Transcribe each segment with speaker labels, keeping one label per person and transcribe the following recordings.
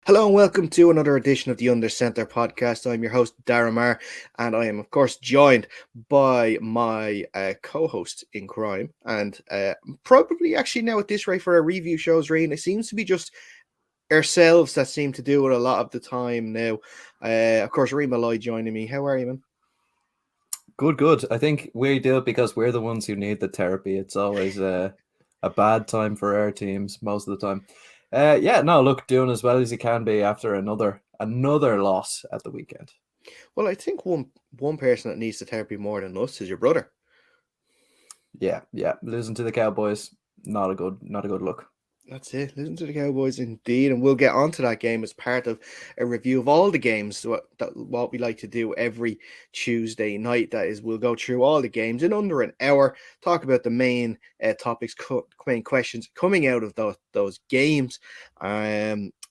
Speaker 1: Hello and welcome to another edition of the Under Center podcast. I'm your host, Daragh Rian, and I am, of course, joined by my co-host in crime, and probably actually now at this rate for our review shows, Rain. It seems to be just ourselves that seem to do it a lot of the time now. Of course, Reem Malloy joining me. How are you, man?
Speaker 2: Good. I think we do it because we're the ones who need the therapy. It's always a bad time for our teams most of the time. Yeah, no, look, doing as well as you can be after another loss at the weekend.
Speaker 1: Well, I think one person that needs the therapy more than us is your brother.
Speaker 2: Yeah, losing to the Cowboys, not a good look.
Speaker 1: That's it. Listen to the Cowboys indeed, and we'll get onto that game as part of a review of all the games. What we like to do every Tuesday night. That is, we'll go through all the games in under an hour, talk about the main topics, main questions coming out of those games.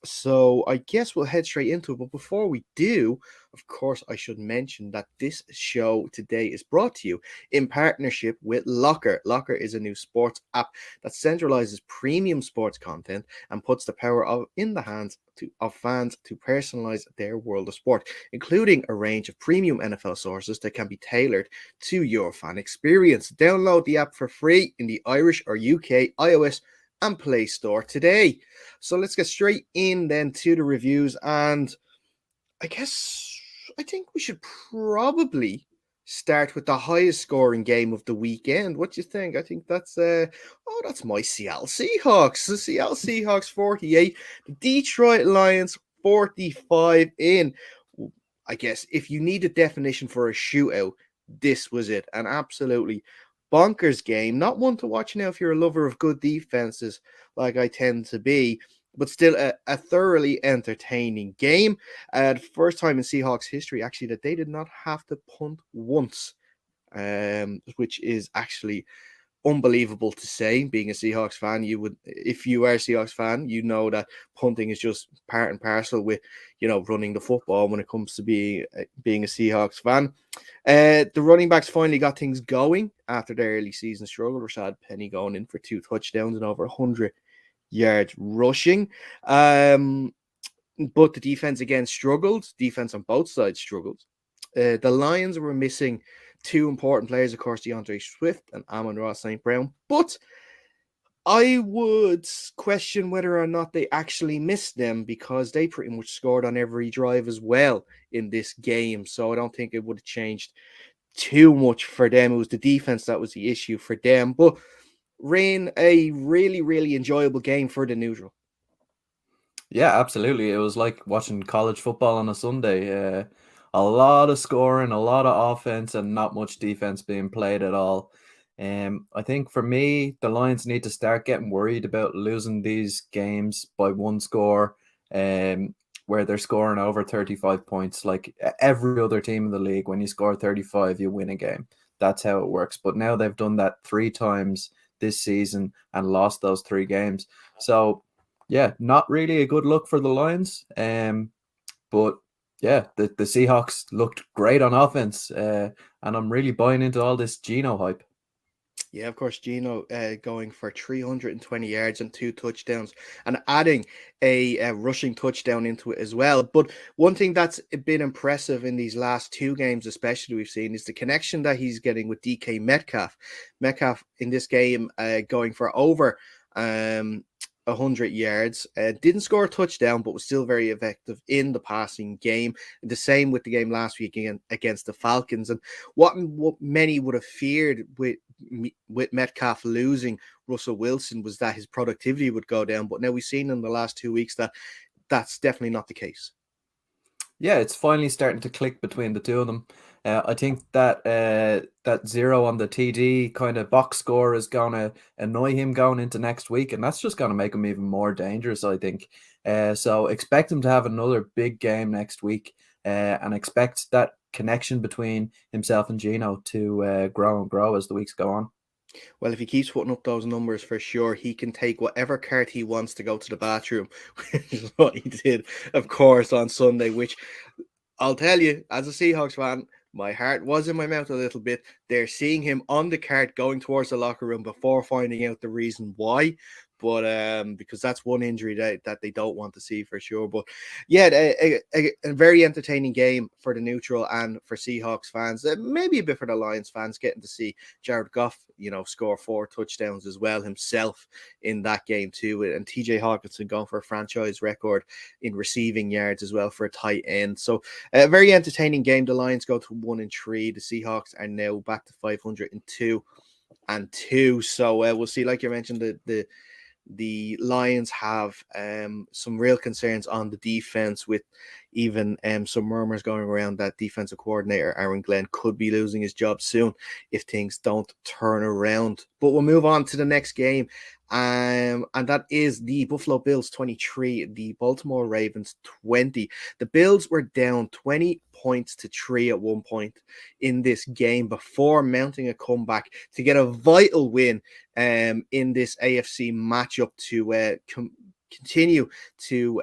Speaker 1: So I guess we'll head straight into it. But before we do, of course, I should mention that this show today is brought to you in partnership with Locker. Locker is a new sports app that centralizes premium sports content and puts the power in the hands of fans to personalize their world of sport, including a range of premium NFL sources that can be tailored to your fan experience. Download the app for free in the Irish or UK iOS and Play Store today. So let's get straight in then to the reviews, and I think we should probably start with the highest scoring game of the weekend. What do you think? I think that's my Seattle Seahawks. The Seattle Seahawks 48, the Detroit Lions 45 in. I guess if you need a definition for a shootout, this was it. An absolutely bonkers game. Not one to watch now if you're a lover of good defenses like I tend to be, but still a thoroughly entertaining game. The first time in Seahawks history, actually, that they did not have to punt once, which is actually unbelievable to say. Being a Seahawks fan, if you are a Seahawks fan, you know that punting is just part and parcel with, running the football when it comes to being a Seahawks fan. The running backs finally got things going after their early season struggle. Rashad Penny going in for 2 touchdowns and over 100 yards rushing. But the defense again struggled. Defense on both sides struggled. The Lions were missing two important players, of course, DeAndre Swift and Amon-Ra St. Brown. But I would question whether or not they actually missed them, because they pretty much scored on every drive as well in this game. So I don't think it would have changed too much for them. It was the defense that was the issue for them. But Rain, a really, really enjoyable game for the neutral.
Speaker 2: Yeah, absolutely. It was like watching college football on a Sunday. A lot of scoring, a lot of offense, and not much defense being played at all. I think for me, the Lions need to start getting worried about losing these games by one score, where they're scoring over 35 points. Like every other team in the league, when you score 35, you win a game. That's how it works. But now they've done that 3 times this season and lost those 3 games. So yeah, not really a good look for the Lions. But yeah, the Seahawks looked great on offense, and I'm really buying into all this Geno hype.
Speaker 1: Yeah, of course, Geno going for 320 yards and 2 touchdowns, and adding a rushing touchdown into it as well. But one thing that's been impressive in these last 2 games, especially we've seen, is the connection that he's getting with DK Metcalf. Metcalf in this game going for over 100 yards. Didn't score a touchdown, but was still very effective in the passing game. The same with the game last week against the Falcons. And what many would have feared with Metcalf losing Russell Wilson was that his productivity would go down. But now we've seen in the last 2 weeks that that's definitely not the case.
Speaker 2: Yeah, it's finally starting to click between the two of them. I think that zero on the TD kind of box score is going to annoy him going into next week, and that's just going to make him even more dangerous, I think. So expect him to have another big game next week, and expect that connection between himself and Geno to grow and grow as the weeks go on.
Speaker 1: Well, if he keeps putting up those numbers, for sure, he can take whatever cart he wants to go to the bathroom, which is what he did, of course, on Sunday, which I'll tell you, as a Seahawks fan, my heart was in my mouth a little bit. They're seeing him on the cart going towards the locker room before finding out the reason why. but because that's one injury that they don't want to see for sure. But yeah, a very entertaining game for the neutral and for Seahawks fans. Maybe a bit for the Lions fans, getting to see Jared Goff, score 4 touchdowns as well himself in that game too, and TJ Hawkinson going for a franchise record in receiving yards as well for a tight end. So a very entertaining game. The Lions go to 1-3. The Seahawks are now back to 502-2. So we'll see. Like you mentioned, the Lions have some real concerns on the defense, with even some murmurs going around that defensive coordinator Aaron Glenn could be losing his job soon if things don't turn around. But we'll move on to the next game, and that is the Buffalo Bills 23, the Baltimore Ravens 20. The Bills were down 20 points to 3 at one point in this game before mounting a comeback to get a vital win in this AFC matchup to continue to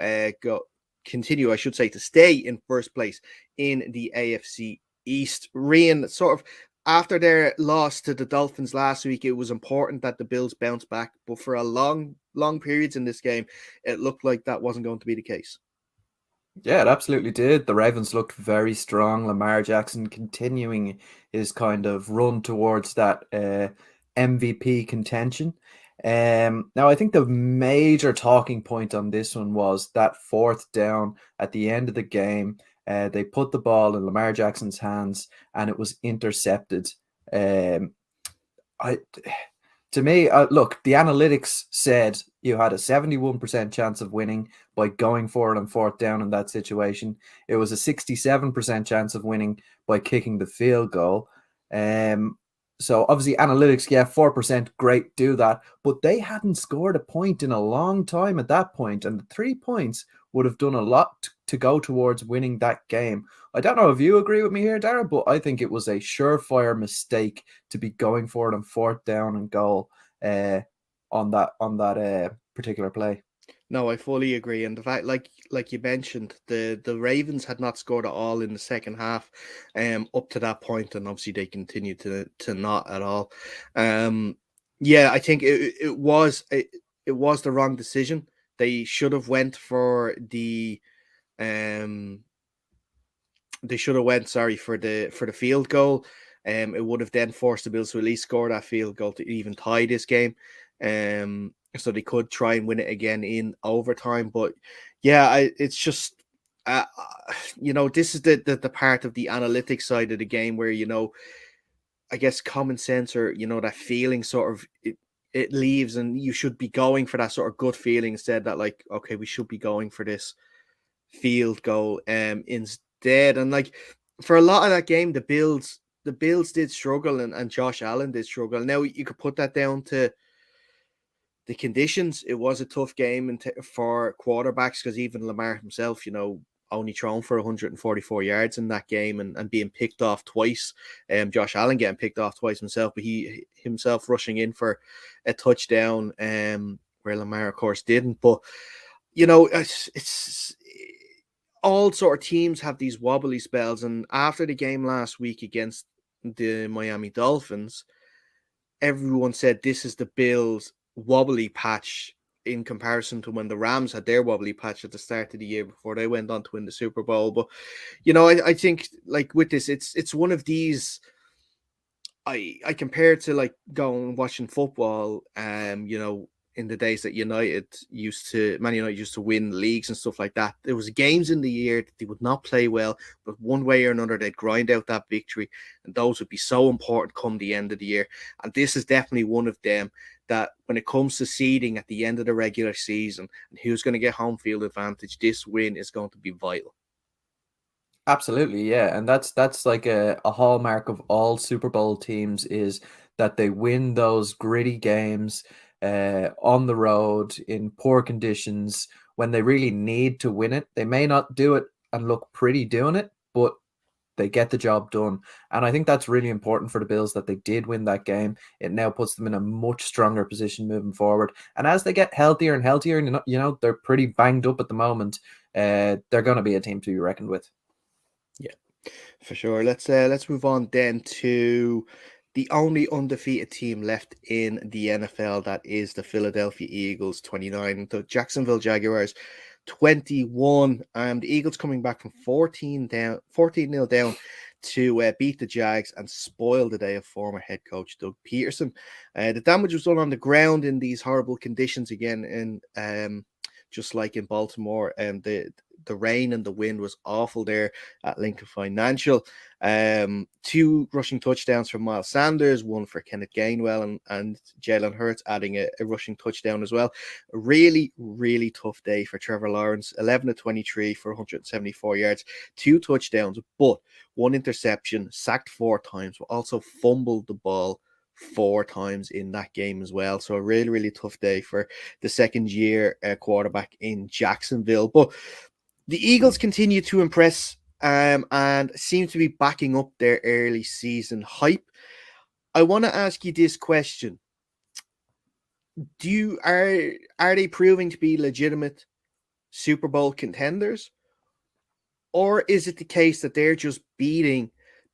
Speaker 1: stay in first place in the AFC East. Rian, sort of after their loss to the Dolphins last week, it was important that the Bills bounce back, but for a long periods in this game, it looked like that wasn't going to be the case.
Speaker 2: Yeah, it absolutely did. The Ravens looked very strong. Lamar Jackson continuing his kind of run towards that MVP contention. Now, I think the major talking point on this one was that fourth down at the end of the game. They put the ball in Lamar Jackson's hands and it was intercepted. To me, look, the analytics said you had a 71% chance of winning by going for it on fourth down in that situation. It was a 67% chance of winning by kicking the field goal. So obviously analytics, 4%, great, do that. But they hadn't scored a point in a long time at that point, and the 3 points would have done a lot to go towards winning that game. I don't know if you agree with me here, Daragh, but I think it was a surefire mistake to be going for it on fourth down and goal on that particular play.
Speaker 1: No, I fully agree. And the fact, like you mentioned, the Ravens had not scored at all in the second half, up to that point, and obviously they continued to not at all. I think it was the wrong decision. They should have went for the for the field goal. It would have then forced the Bills to at least score that field goal to even tie this game. So they could try and win it again in overtime. But it's just this is the part of the analytics side of the game where I guess common sense, or that feeling sort of it leaves, and you should be going for that sort of gut feeling instead, that like, okay, we should be going for this field goal instead. And like for a lot of that game, the Bills did struggle, and Josh Allen did struggle. Now you could put that down to the conditions. It was a tough game for quarterbacks, because even Lamar himself, only thrown for 144 yards in that game, and being picked off twice. Josh Allen getting picked off twice himself, but he himself rushing in for a touchdown, where Lamar, of course, didn't. But it's all sort of teams have these wobbly spells, and after the game last week against the Miami Dolphins, everyone said this is the Bills' wobbly patch in comparison to when the Rams had their wobbly patch at the start of the year before they went on to win the Super Bowl. But I think like with this, it's one of these. I compare it to like going and watching football. In the days that Man United used to win leagues and stuff like that. There was games in the year that they would not play well, but one way or another they'd grind out that victory, and those would be so important come the end of the year. And this is definitely one of them, that when it comes to seeding at the end of the regular season and who's going to get home field advantage, this win is going to be vital.
Speaker 2: Absolutely, yeah. And that's like a hallmark of all Super Bowl teams, is that they win those gritty games on the road in poor conditions when they really need to win it. They may not do it and look pretty doing it, but they get the job done. And I think that's really important for the Bills, that they did win that game. It now puts them in a much stronger position moving forward. And as they get healthier and healthier, and they're pretty banged up at the moment, they're going to be a team to be reckoned with.
Speaker 1: Yeah, for sure. Let's move on then to the only undefeated team left in the NFL, that is the Philadelphia Eagles, 29. The Jacksonville Jaguars, 21. The Eagles coming back from 14-0 down to beat the Jags and spoil the day of former head coach Doug Peterson. The damage was done on the ground in these horrible conditions again, and just like in Baltimore, and the rain and the wind was awful there at Lincoln Financial. 2 rushing touchdowns for Miles Sanders, 1 for Kenneth Gainwell, and Jalen Hurts adding a rushing touchdown as well. A really, really tough day for Trevor Lawrence. 11-23 for 174 yards, 2 touchdowns, but 1 interception, sacked 4 times, but also fumbled the ball 4 times in that game as well. So a really, really tough day for the second-year quarterback in Jacksonville. But the Eagles continue to impress and seem to be backing up their early season hype. I want to ask you this question. Are they proving to be legitimate Super Bowl contenders? Or is it the case that they're just beating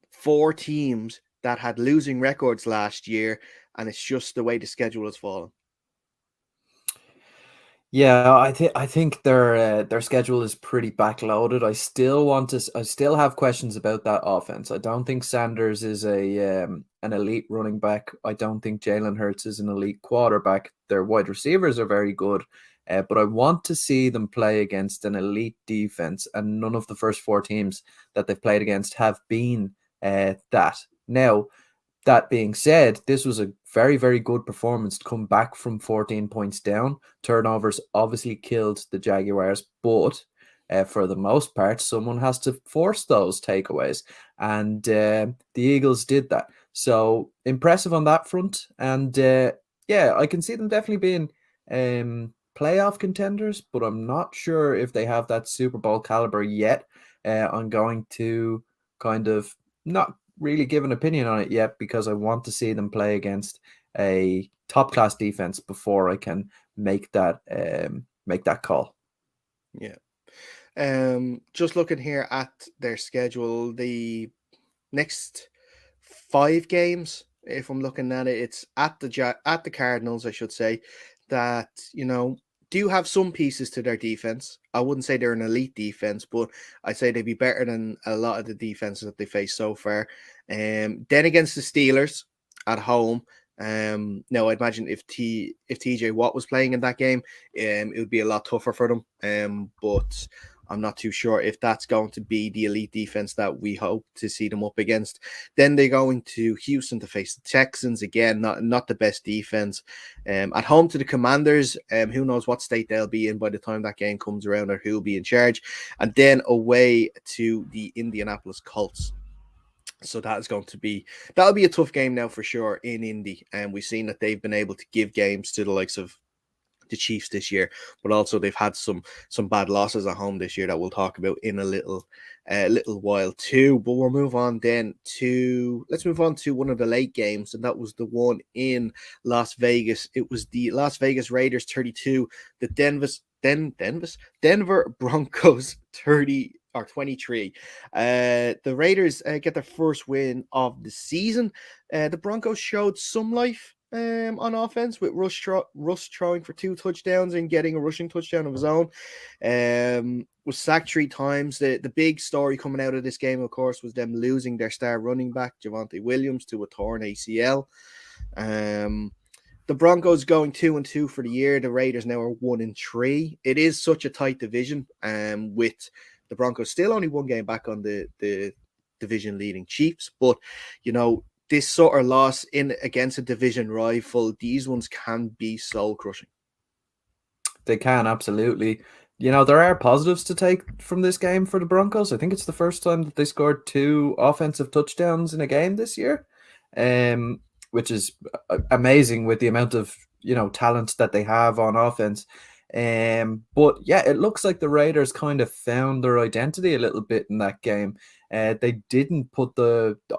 Speaker 1: 4 teams that had losing records last year, and it's just the way the schedule has fallen?
Speaker 2: Yeah, I think their schedule is pretty backloaded. I still have questions about that offense. I don't think Sanders is an elite running back. I don't think Jalen Hurts is an elite quarterback. Their wide receivers are very good, but I want to see them play against an elite defense, and none of the first 4 teams that they've played against have been that. Now, that being said, this was a very, very good performance to come back from 14 points down. Turnovers obviously killed the Jaguars, but for the most part, someone has to force those takeaways. And the Eagles did that. So impressive on that front. And yeah, I can see them definitely being playoff contenders, but I'm not sure if they have that Super Bowl caliber yet. I'm going to kind of not really give an opinion on it yet because I want to see them play against a top class defense before I can make that call.
Speaker 1: Yeah. Just looking here at their schedule, the next 5 games, if I'm looking at it, it's at the Cardinals, I should say, that do have some pieces to their defense. I wouldn't say they're an elite defense, but I'd say they'd be better than a lot of the defenses that they faced so far. Then against the Steelers at home. Now I'd imagine if TJ Watt was playing in that game, it would be a lot tougher for them. But I'm not too sure if that's going to be the elite defense that we hope to see them up against. Then they're going to Houston to face the Texans. Again, not the best defense. At home to the Commanders. Who knows what state they'll be in by the time that game comes around, or who will be in charge. And then away to the Indianapolis Colts. So that'll be a tough game now for sure in Indy. And we've seen that they've been able to give games to the likes of the Chiefs this year, but also they've had some bad losses at home this year that we'll talk about in a little while too. But let's move on to one of the late games, and that was the one in Las Vegas. It was the Las Vegas Raiders 32, the Denver Broncos 23. The Raiders get their first win of the season. The Broncos showed some life on offense, with Russ throwing for 2 touchdowns and getting a rushing touchdown of his own. Was sacked 3 times. The big story coming out of this game, of course, was them losing their star running back Javonte Williams to a torn ACL. The Broncos going 2-2 for the year. The Raiders now are 1-3. It is such a tight division, with the Broncos still only 1 game back on the division leading Chiefs. But this sort of loss against a division rival, these ones can be soul crushing.
Speaker 2: They can, absolutely. There are positives to take from this game for the Broncos. I think it's the first time that they scored 2 offensive touchdowns in a game this year, which is amazing with the amount of talent that they have on offense. But yeah, it looks like the Raiders kind of found their identity a little bit in that game. They didn't put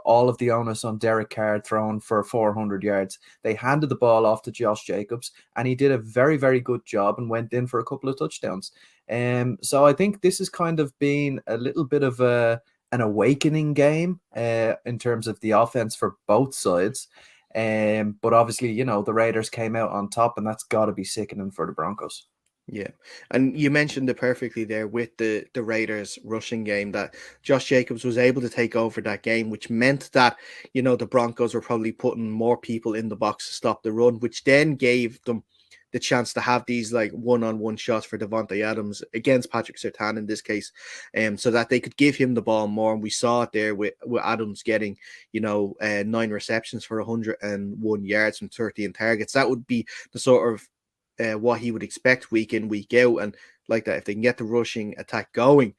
Speaker 2: all of the onus on Derek Carr throwing for 400 yards. They handed the ball off to Josh Jacobs, and he did a very, very good job and went in for a couple of touchdowns. So I think this has kind of been a little bit of a an awakening game in terms of the offense for both sides. But obviously, the Raiders came out on top, and that's got to be sickening for the Broncos.
Speaker 1: Yeah, and you mentioned it perfectly there with the Raiders rushing game, that Josh Jacobs was able to take over that game, which meant that the Broncos were probably putting more people in the box to stop the run, which then gave them the chance to have these like one-on-one shots for Devontae Adams against Patrick Surtain in this case, so that they could give him the ball more. And we saw it there with Adams getting 9 receptions for 101 yards from 13 targets. That would be the sort of what he would expect week in, week out. And like that, if they can get the rushing attack going,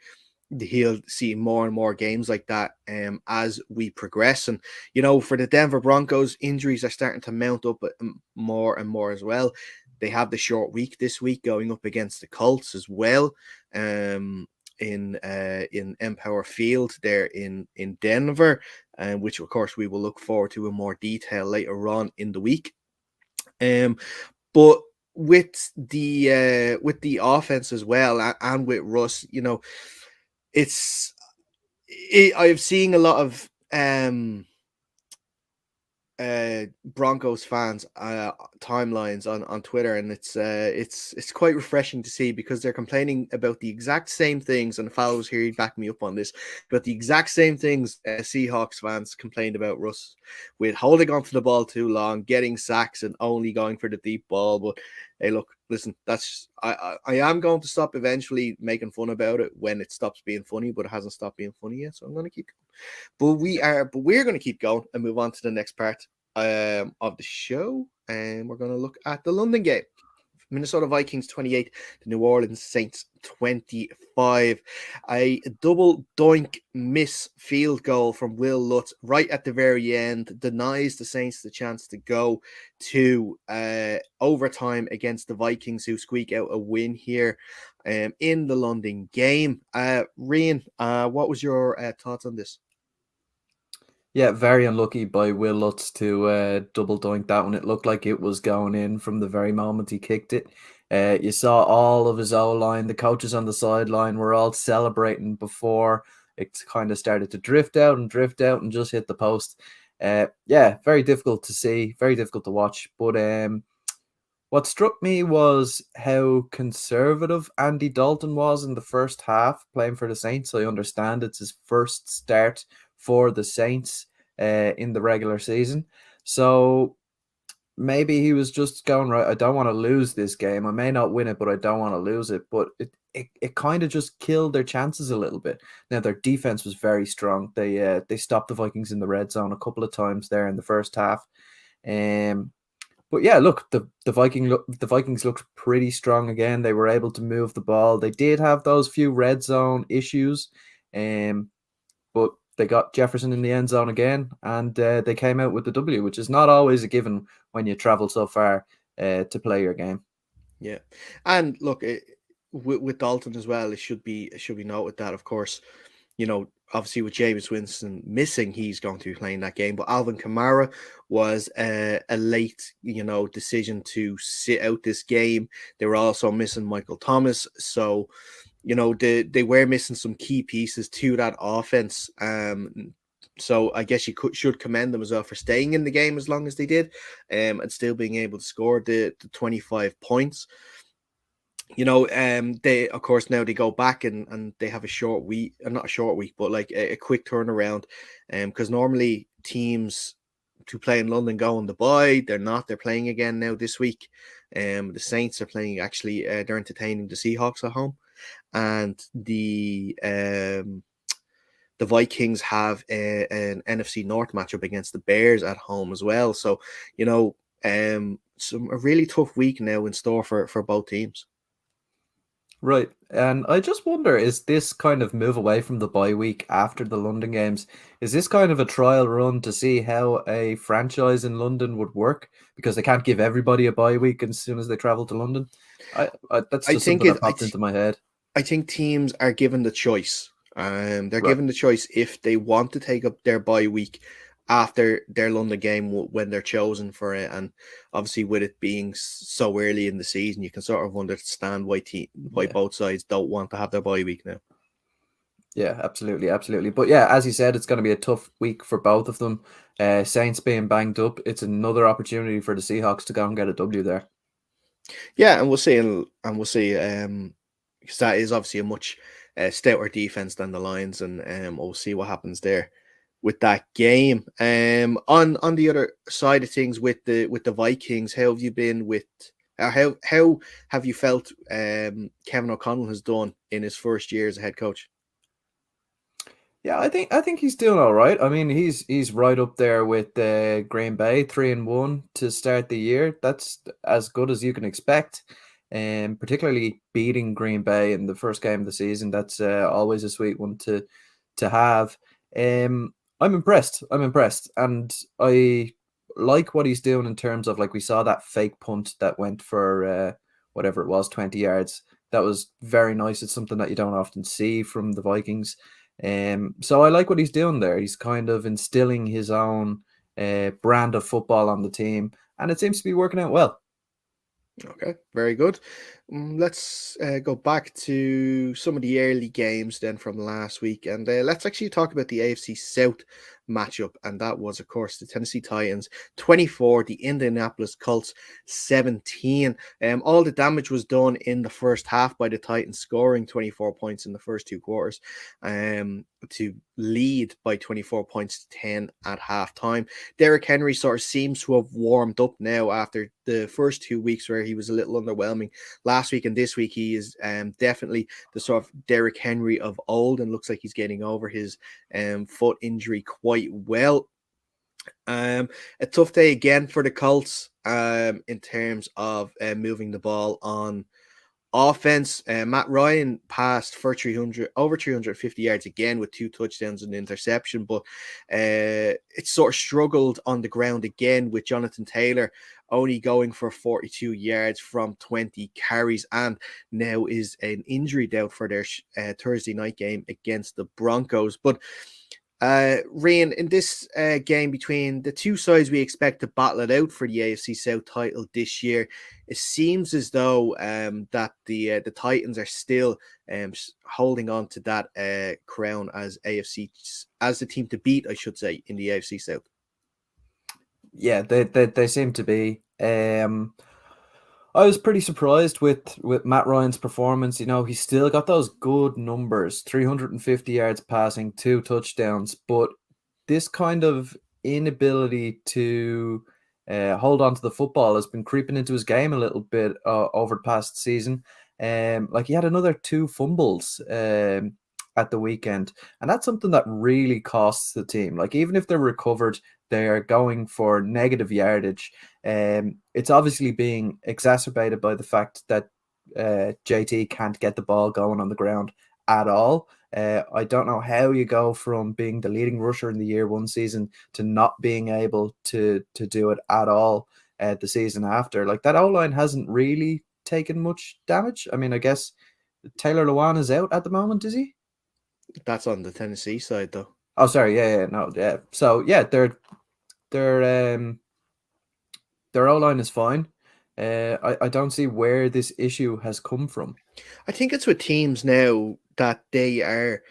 Speaker 1: he'll see more and more games like that as we progress. And, for the Denver Broncos, injuries are starting to mount up more and more as well. They have the short week this week going up against the Colts as well. In Empower Field there in Denver, which of course we will look forward to in more detail later on in the week. But with the offense as well, and with Russ, I've seen a lot of Broncos fans timelines on Twitter, and it's quite refreshing to see, because they're complaining about the exact same things, and if I was here, he'd back me up on this, but the exact same things Seahawks fans complained about Russ, with holding on to the ball too long, getting sacks, and only going for the deep ball. But hey, look, listen, that's I am going to stop eventually making fun about it when it stops being funny, but it hasn't stopped being funny yet, so I'm going to keep going. We're going to keep going and move on to the next part of the show, and we're going to look at the London game. Minnesota Vikings 28, the New Orleans Saints 25. A double doink miss field goal from Will Lutz right at the very end denies the Saints the chance to go to overtime against the Vikings, who squeak out a win here in the London game. Rian, what was your thoughts on this?
Speaker 2: Yeah, very unlucky by Will Lutz to double doink that one. It looked like it was going in from the very moment he kicked it. You saw all of his O-line, the coaches on the sideline were all celebrating before it kind of started to drift out and just hit the post. Yeah, very difficult to see, very difficult to watch. But what struck me was how conservative Andy Dalton was in the first half playing for the Saints. I understand it's his first start for the Saints in the regular season. So maybe he was just going, right, I don't want to lose this game. I may not win it, but I don't want to lose it. But it kind of just killed their chances a little bit. Now, their defense was very strong. They stopped the Vikings in the red zone a couple of times there in the first half. But yeah, look, the Vikings looked pretty strong again. They were able to move the ball. They did have those few red zone issues, but they got Jefferson in the end zone again, and they came out with the W, which is not always a given when you travel so far to play your game.
Speaker 1: Yeah, and look, with Dalton as well, it should be noted that, of course, obviously with Jameis Winston missing, he's going to be playing that game. But Alvin Kamara was a late, decision to sit out this game. They were also missing Michael Thomas, so they were missing some key pieces to that offense. So I guess you should commend them as well for staying in the game as long as they did, and still being able to score the 25 points. They, of course, now they go back and they have a short week, not a short week, but like a quick turnaround. Because normally teams to play in London go on the bye. They're playing again now this week. The Saints are playing, actually, they're entertaining the Seahawks at home. And the Vikings have an NFC North matchup against the Bears at home as well. So, a really tough week now in store for both teams.
Speaker 2: Right. And I just wonder, is this kind of move away from the bye week after the London games, is this kind of a trial run to see how a franchise in London would work? Because they can't give everybody a bye week as soon as they travel to London. That's just something that popped into my head.
Speaker 1: I think teams are given the choice. They're
Speaker 2: Right.
Speaker 1: given the choice if they want to take up their bye week after their London game when they're chosen for it. And obviously, with it being so early in the season, you can sort of understand why both sides don't want to have their bye week now.
Speaker 2: Yeah, absolutely, absolutely. But yeah, as you said, it's going to be a tough week for both of them. Saints being banged up, it's another opportunity for the Seahawks to go and get a W there.
Speaker 1: Yeah, and we'll see, and we'll see, because that is obviously a much stouter defense than the Lions, and we'll see what happens there with that game. On the other side of things with the Vikings, how have you been with? How have you felt Kevin O'Connell has done in his first year as a head coach?
Speaker 2: Yeah, I think he's doing all right. I mean, he's right up there with Green Bay, 3-1 to start the year. That's as good as you can expect, and particularly beating Green Bay in the first game of the season. That's always a sweet one to have. I'm impressed. I'm impressed, and I like what he's doing in terms of, like, we saw that fake punt that went for whatever it was, 20 yards. That was very nice. It's something that you don't often see from the Vikings. So I like what he's doing there. He's kind of instilling his own brand of football on the team, and it seems to be working out well.
Speaker 1: Okay, very good. Let's go back to some of the early games then from last week, and let's actually talk about the AFC South matchup. And that was, of course, the Tennessee Titans 24, the Indianapolis Colts 17. All the damage was done in the first half by the Titans scoring 24 points in the first two quarters, to lead by 24 points to 10 at halftime. Derrick Henry sort of seems to have warmed up now after the first 2 weeks where he was a little underwhelming. Last week and this week, he is definitely the sort of Derrick Henry of old, and looks like he's getting over his foot injury quite well. A tough day again for the Colts in terms of moving the ball on offense. Matt Ryan passed for over 350 yards again with 2 touchdowns and an interception, but it sort of struggled on the ground again with Jonathan Taylor only going for 42 yards from 20 carries, and now is an injury doubt for their Thursday night game against the Broncos. But Rian, in this game between the two sides we expect to battle it out for the AFC South title this year, it seems as though that the Titans are still holding on to that crown as the team to beat, I should say, in the AFC South.
Speaker 2: Yeah, they seem to be. I was pretty surprised with Matt Ryan's performance. You know, he's still got those good numbers, 350 yards passing, 2 touchdowns, but this kind of inability to hold on to the football has been creeping into his game a little bit over the past season. Like, he had another 2 fumbles at the weekend, and that's something that really costs the team. Like, even if they're recovered, they are going for negative yardage. It's obviously being exacerbated by the fact that JT can't get the ball going on the ground at all. I don't know how you go from being the leading rusher in the year one season to not being able to do it at all the season after. Like, that O-line hasn't really taken much damage. I mean, I guess Taylor Lewan is out at the moment, is he?
Speaker 1: That's on the Tennessee side, though.
Speaker 2: Oh, sorry. Yeah, no, yeah. So yeah, their their O-line is fine. I don't see where this issue has come from.
Speaker 1: I think it's with teams now that they are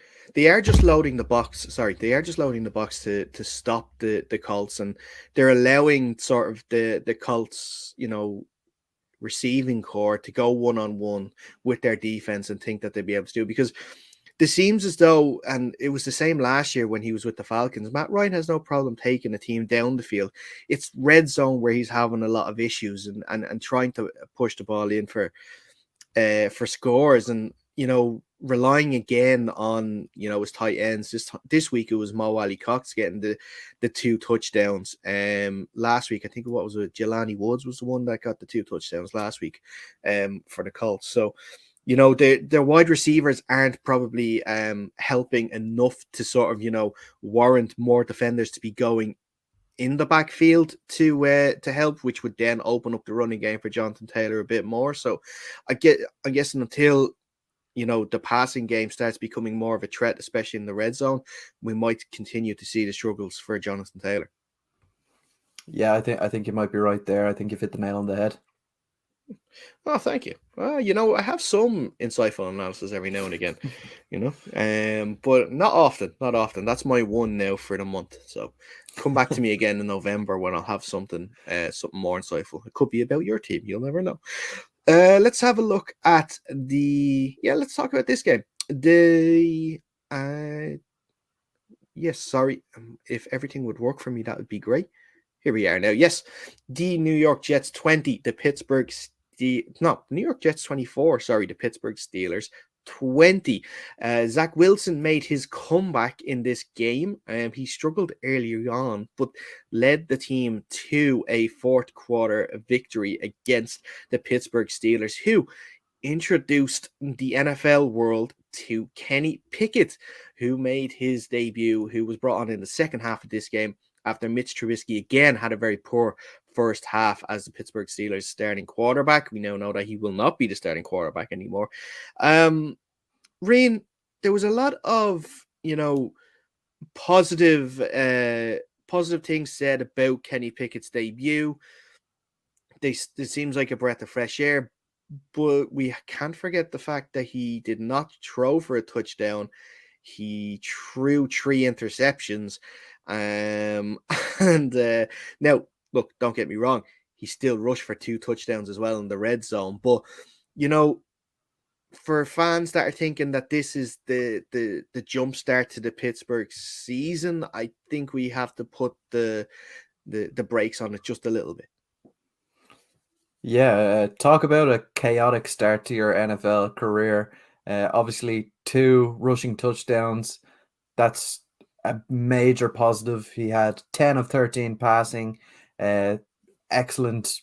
Speaker 1: just loading the box. Sorry, they are just loading the box to stop the Colts, and they're allowing sort of the Colts, receiving core to go one-on-one with their defense and think that they'll be able to do it. Because it seems as though, and it was the same last year when he was with the Falcons, Matt Ryan has no problem taking a team down the field. It's red zone where he's having a lot of issues, and trying to push the ball in for scores, and relying again on his tight ends. This week it was Mo Ali Cox getting the 2 touchdowns. Last week I think what was it, Jelani Woods was the one that got the 2 touchdowns last week for the Colts. So their wide receivers aren't probably helping enough to sort of warrant more defenders to be going in the backfield to help, which would then open up the running game for Jonathan Taylor a bit more. So I'm guessing until the passing game starts becoming more of a threat, especially in the red zone, we might continue to see the struggles for Jonathan Taylor.
Speaker 2: Yeah, I think you might be right there. I think you've hit the nail on the head.
Speaker 1: Oh, thank you. I have some insightful analysis every now and again, but not often. Not often. That's my one now for the month. So come back to me again in November when I'll have something more insightful. It could be about your team. You'll never know. Let's have a look at let's talk about this game. Yes, sorry. If everything would work for me, that would be great. Here we are now. Yes, the New York Jets 20, New York Jets 24, sorry, the Pittsburgh Steelers 20. Zach Wilson made his comeback in this game. He struggled earlier on, but led the team to a fourth quarter victory against the Pittsburgh Steelers, who introduced the NFL world to Kenny Pickett, who made his debut, who was brought on in the second half of this game after Mitch Trubisky again had a very poor first half as the Pittsburgh Steelers starting quarterback. We now know that he will not be the starting quarterback anymore. Rian, there was a lot of, positive things said about Kenny Pickett's debut. This seems like a breath of fresh air, but we can't forget the fact that he did not throw for a touchdown. He threw 3 interceptions. And now, look, don't get me wrong. He still rushed for 2 touchdowns as well in the red zone. But, for fans that are thinking that this is the jump start to the Pittsburgh season, I think we have to put the brakes on it just a little bit.
Speaker 2: Yeah, talk about a chaotic start to your NFL career. Obviously, 2 rushing touchdowns. That's a major positive. He had 10 of 13 passing. Excellent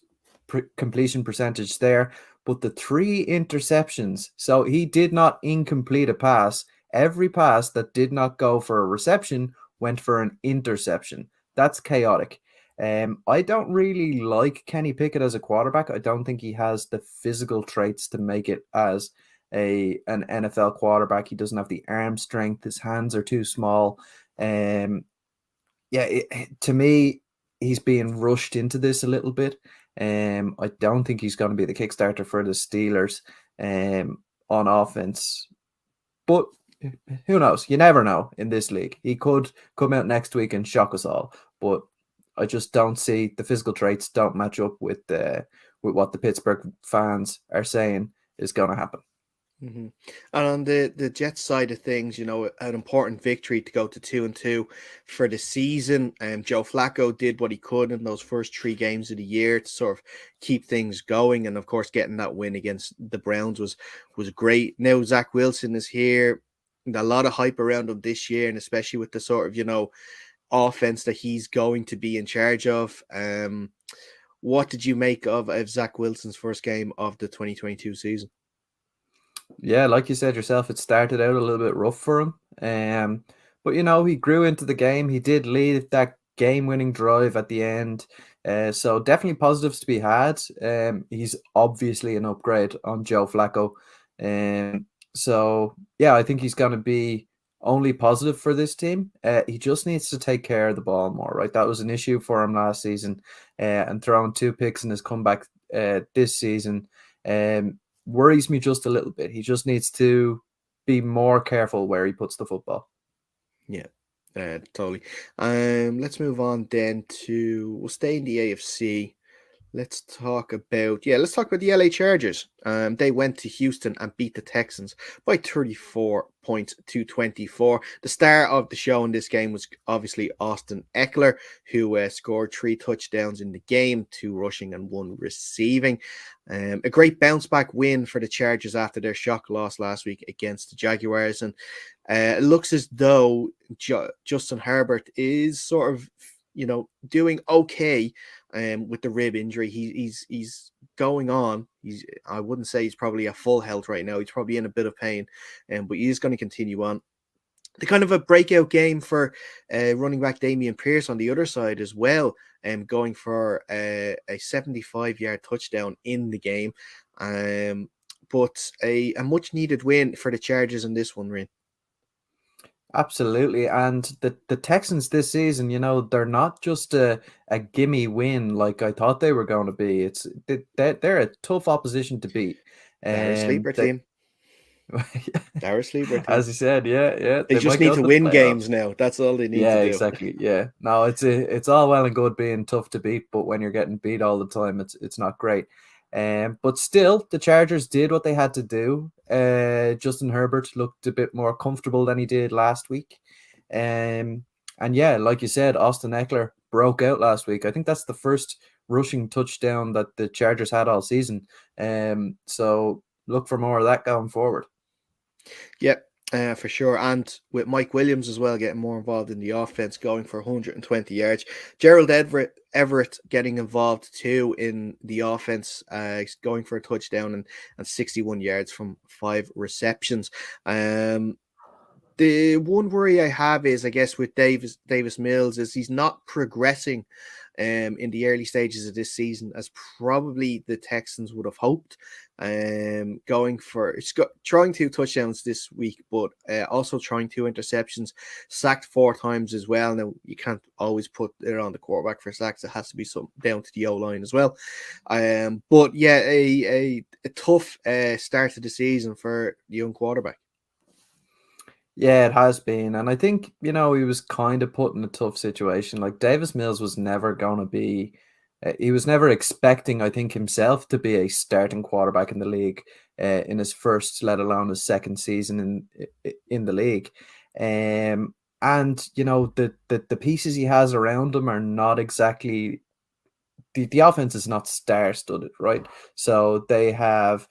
Speaker 2: completion percentage there. But the 3 interceptions, so he did not incomplete a pass. Every pass that did not go for a reception went for an interception. That's chaotic. I don't really like Kenny Pickett as a quarterback. I don't think he has the physical traits to make it as an NFL quarterback. He doesn't have the arm strength. His hands are too small. To me, he's being rushed into this a little bit. I don't think he's going to be the kickstarter for the Steelers on offense. But who knows? You never know in this league. He could come out next week and shock us all. But I just don't see the physical traits don't match up with what the Pittsburgh fans are saying is going to happen.
Speaker 1: Mm-hmm. And on the Jets side of things, an important victory to go to 2-2 for the season. Joe Flacco did what he could in those first 3 games of the year to sort of keep things going, and of course, getting that win against the Browns was great. Now Zach Wilson is here. A lot of hype around him this year, and especially with the sort of offense that he's going to be in charge of. What did you make of Zach Wilson's first game of the 2022 season?
Speaker 2: Yeah, like you said yourself, it started out a little bit rough for him. But he grew into the game. He did lead that game-winning drive at the end. So definitely positives to be had. He's obviously an upgrade on Joe Flacco. So yeah, I think he's going to be only positive for this team. He just needs to take care of the ball more, right? That was an issue for him last season, and throwing 2 picks in his comeback this season worries me just a little bit. He just needs to be more careful where he puts the football.
Speaker 1: Yeah, totally. Let's move on then we'll stay in the AFC. Let's talk about the LA Chargers. They went to Houston and beat the Texans by 34 points to 24. The star of the show in this game was obviously Austin Eckler, who scored 3 touchdowns in the game, 2 rushing and 1 receiving. A great bounce back win for the Chargers after their shock loss last week against the Jaguars. And it looks as though Justin Herbert is sort of, doing okay with the rib injury. He's going on. I wouldn't say he's probably at full health right now. He's probably in a bit of pain, but he is going to continue on. The kind of a breakout game for running back Dameon Pierce on the other side as well, going for a 75-yard touchdown in the game. But a much needed win for the Chargers in this one, Rin.
Speaker 2: Absolutely. And the Texans this season, they're not just a gimme win like I thought they were going to be. They're a tough opposition to beat.
Speaker 1: They're a sleeper
Speaker 2: They
Speaker 1: team. They're a sleeper team.
Speaker 2: as you said, yeah,
Speaker 1: They
Speaker 2: they
Speaker 1: just
Speaker 2: might
Speaker 1: need
Speaker 2: go
Speaker 1: to
Speaker 2: to the
Speaker 1: win
Speaker 2: playoffs.
Speaker 1: games now. That's all they need to
Speaker 2: Yeah,
Speaker 1: do.
Speaker 2: exactly. Yeah. No, it's all well and good being tough to beat, but when you're getting beat all the time, it's not great. But still, the Chargers did what they had to do. Justin Herbert looked a bit more comfortable than he did last week. Um, and yeah, like you said, Austin Eckler broke out last week. I think that's the first rushing touchdown that the Chargers had all season. So look for more of that going forward.
Speaker 1: Yep, for sure. And with Mike Williams as well getting more involved in the offense, going for 120 yards. Gerald Everett getting involved too in the offense, going for a touchdown and 61 yards from 5 receptions. The one worry I have is, I guess, with Davis Mills is he's not progressing in the early stages of this season as probably the Texans would have hoped. Going for trying 2 touchdowns this week, but also trying 2 interceptions, sacked 4 times as well. Now you can't always put it on the quarterback for sacks; it has to be some down to the O line as well. But yeah, a tough start to the season for the young quarterback.
Speaker 2: Yeah, it has been. And I think, he was kind of put in a tough situation. Like Davis Mills was never going to be, he was never expecting, I think, himself to be a starting quarterback in the league in his first, let alone his second season in the league. And, the pieces he has around him are not exactly the offense is not star studded, right? So they have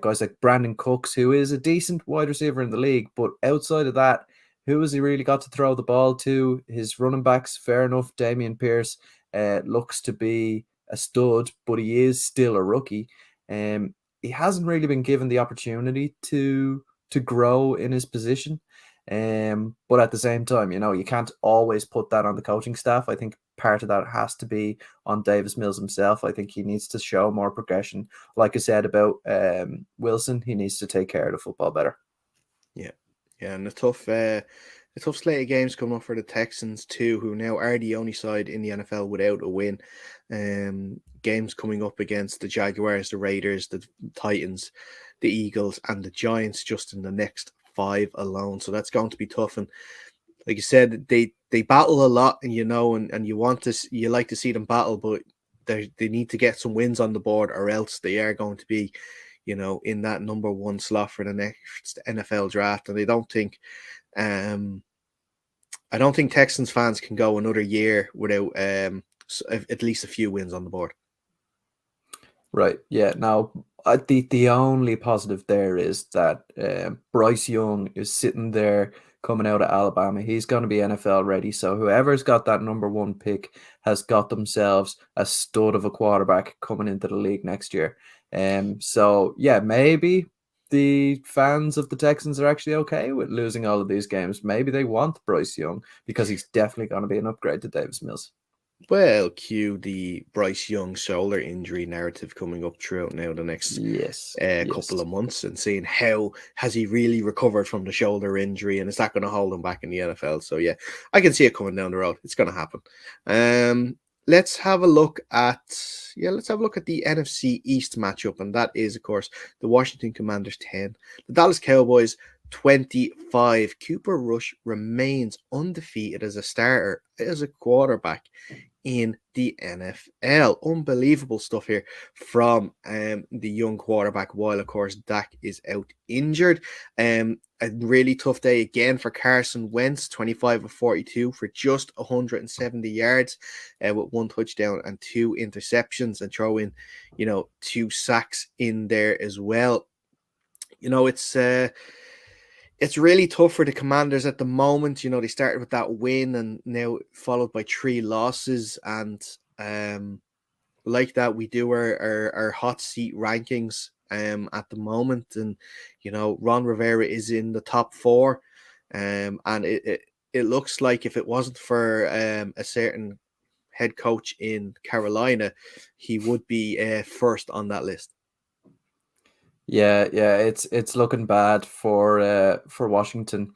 Speaker 2: guys like Brandon Cooks, who is a decent wide receiver in the league, but outside of that, who has he really got to throw the ball to? His running backs, fair enough. Damian Pierce looks to be a stud, but he is still a rookie. He hasn't really been given the opportunity to grow in his position. But at the same time, you can't always put that on the coaching staff. I think part of that has to be on Davis Mills himself. I think he needs to show more progression. Like I said about Wilson, he needs to take care of the football better.
Speaker 1: Yeah, yeah, and a tough slate of games coming up for the Texans too, who now are the only side in the NFL without a win. Games coming up against the Jaguars, the Raiders, the Titans, the Eagles, and the Giants just in the next 5 alone. So that's going to be tough. And like you said, they battle a lot, and and you like to see them battle, but they need to get some wins on the board, or else they are going to be, in that number 1 slot for the next NFL draft. And um, I don't think Texans fans can go another year without at least a few wins on the board.
Speaker 2: Right. Yeah. Now, the only positive there is that Bryce Young is sitting there coming out of Alabama. He's going to be NFL ready. So whoever's got that number 1 pick has got themselves a stud of a quarterback coming into the league next year. So yeah, maybe the fans of the Texans are actually okay with losing all of these games. Maybe they want Bryce Young because he's definitely going to be an upgrade to Davis Mills.
Speaker 1: Well, cue the Bryce Young shoulder injury narrative coming up throughout now the next
Speaker 2: Yes.
Speaker 1: couple
Speaker 2: Yes.
Speaker 1: of months, and seeing how has he really recovered from the shoulder injury, and is that going to hold him back in the NFL? So yeah, I can see it coming down the road. It's going to happen. Let's have a look at the NFC East matchup, and that is, of course, the Washington Commanders 10, the Dallas Cowboys 25. Cooper Rush remains undefeated as a starter, as a quarterback in the NFL. Unbelievable stuff here from the young quarterback, while of course Dak is out injured. A really tough day again for Carson Wentz, 25 of 42 for just 170 yards with 1 touchdown and 2 interceptions, and throw in, 2 sacks in there as well. It's really tough for the Commanders at the moment. They started with that win and now followed by 3 losses. And like that, we do our hot seat rankings at the moment. And, Ron Rivera is in the top 4. And it looks like if it wasn't for a certain head coach in Carolina, he would be first on that list.
Speaker 2: Yeah, it's looking bad for Washington.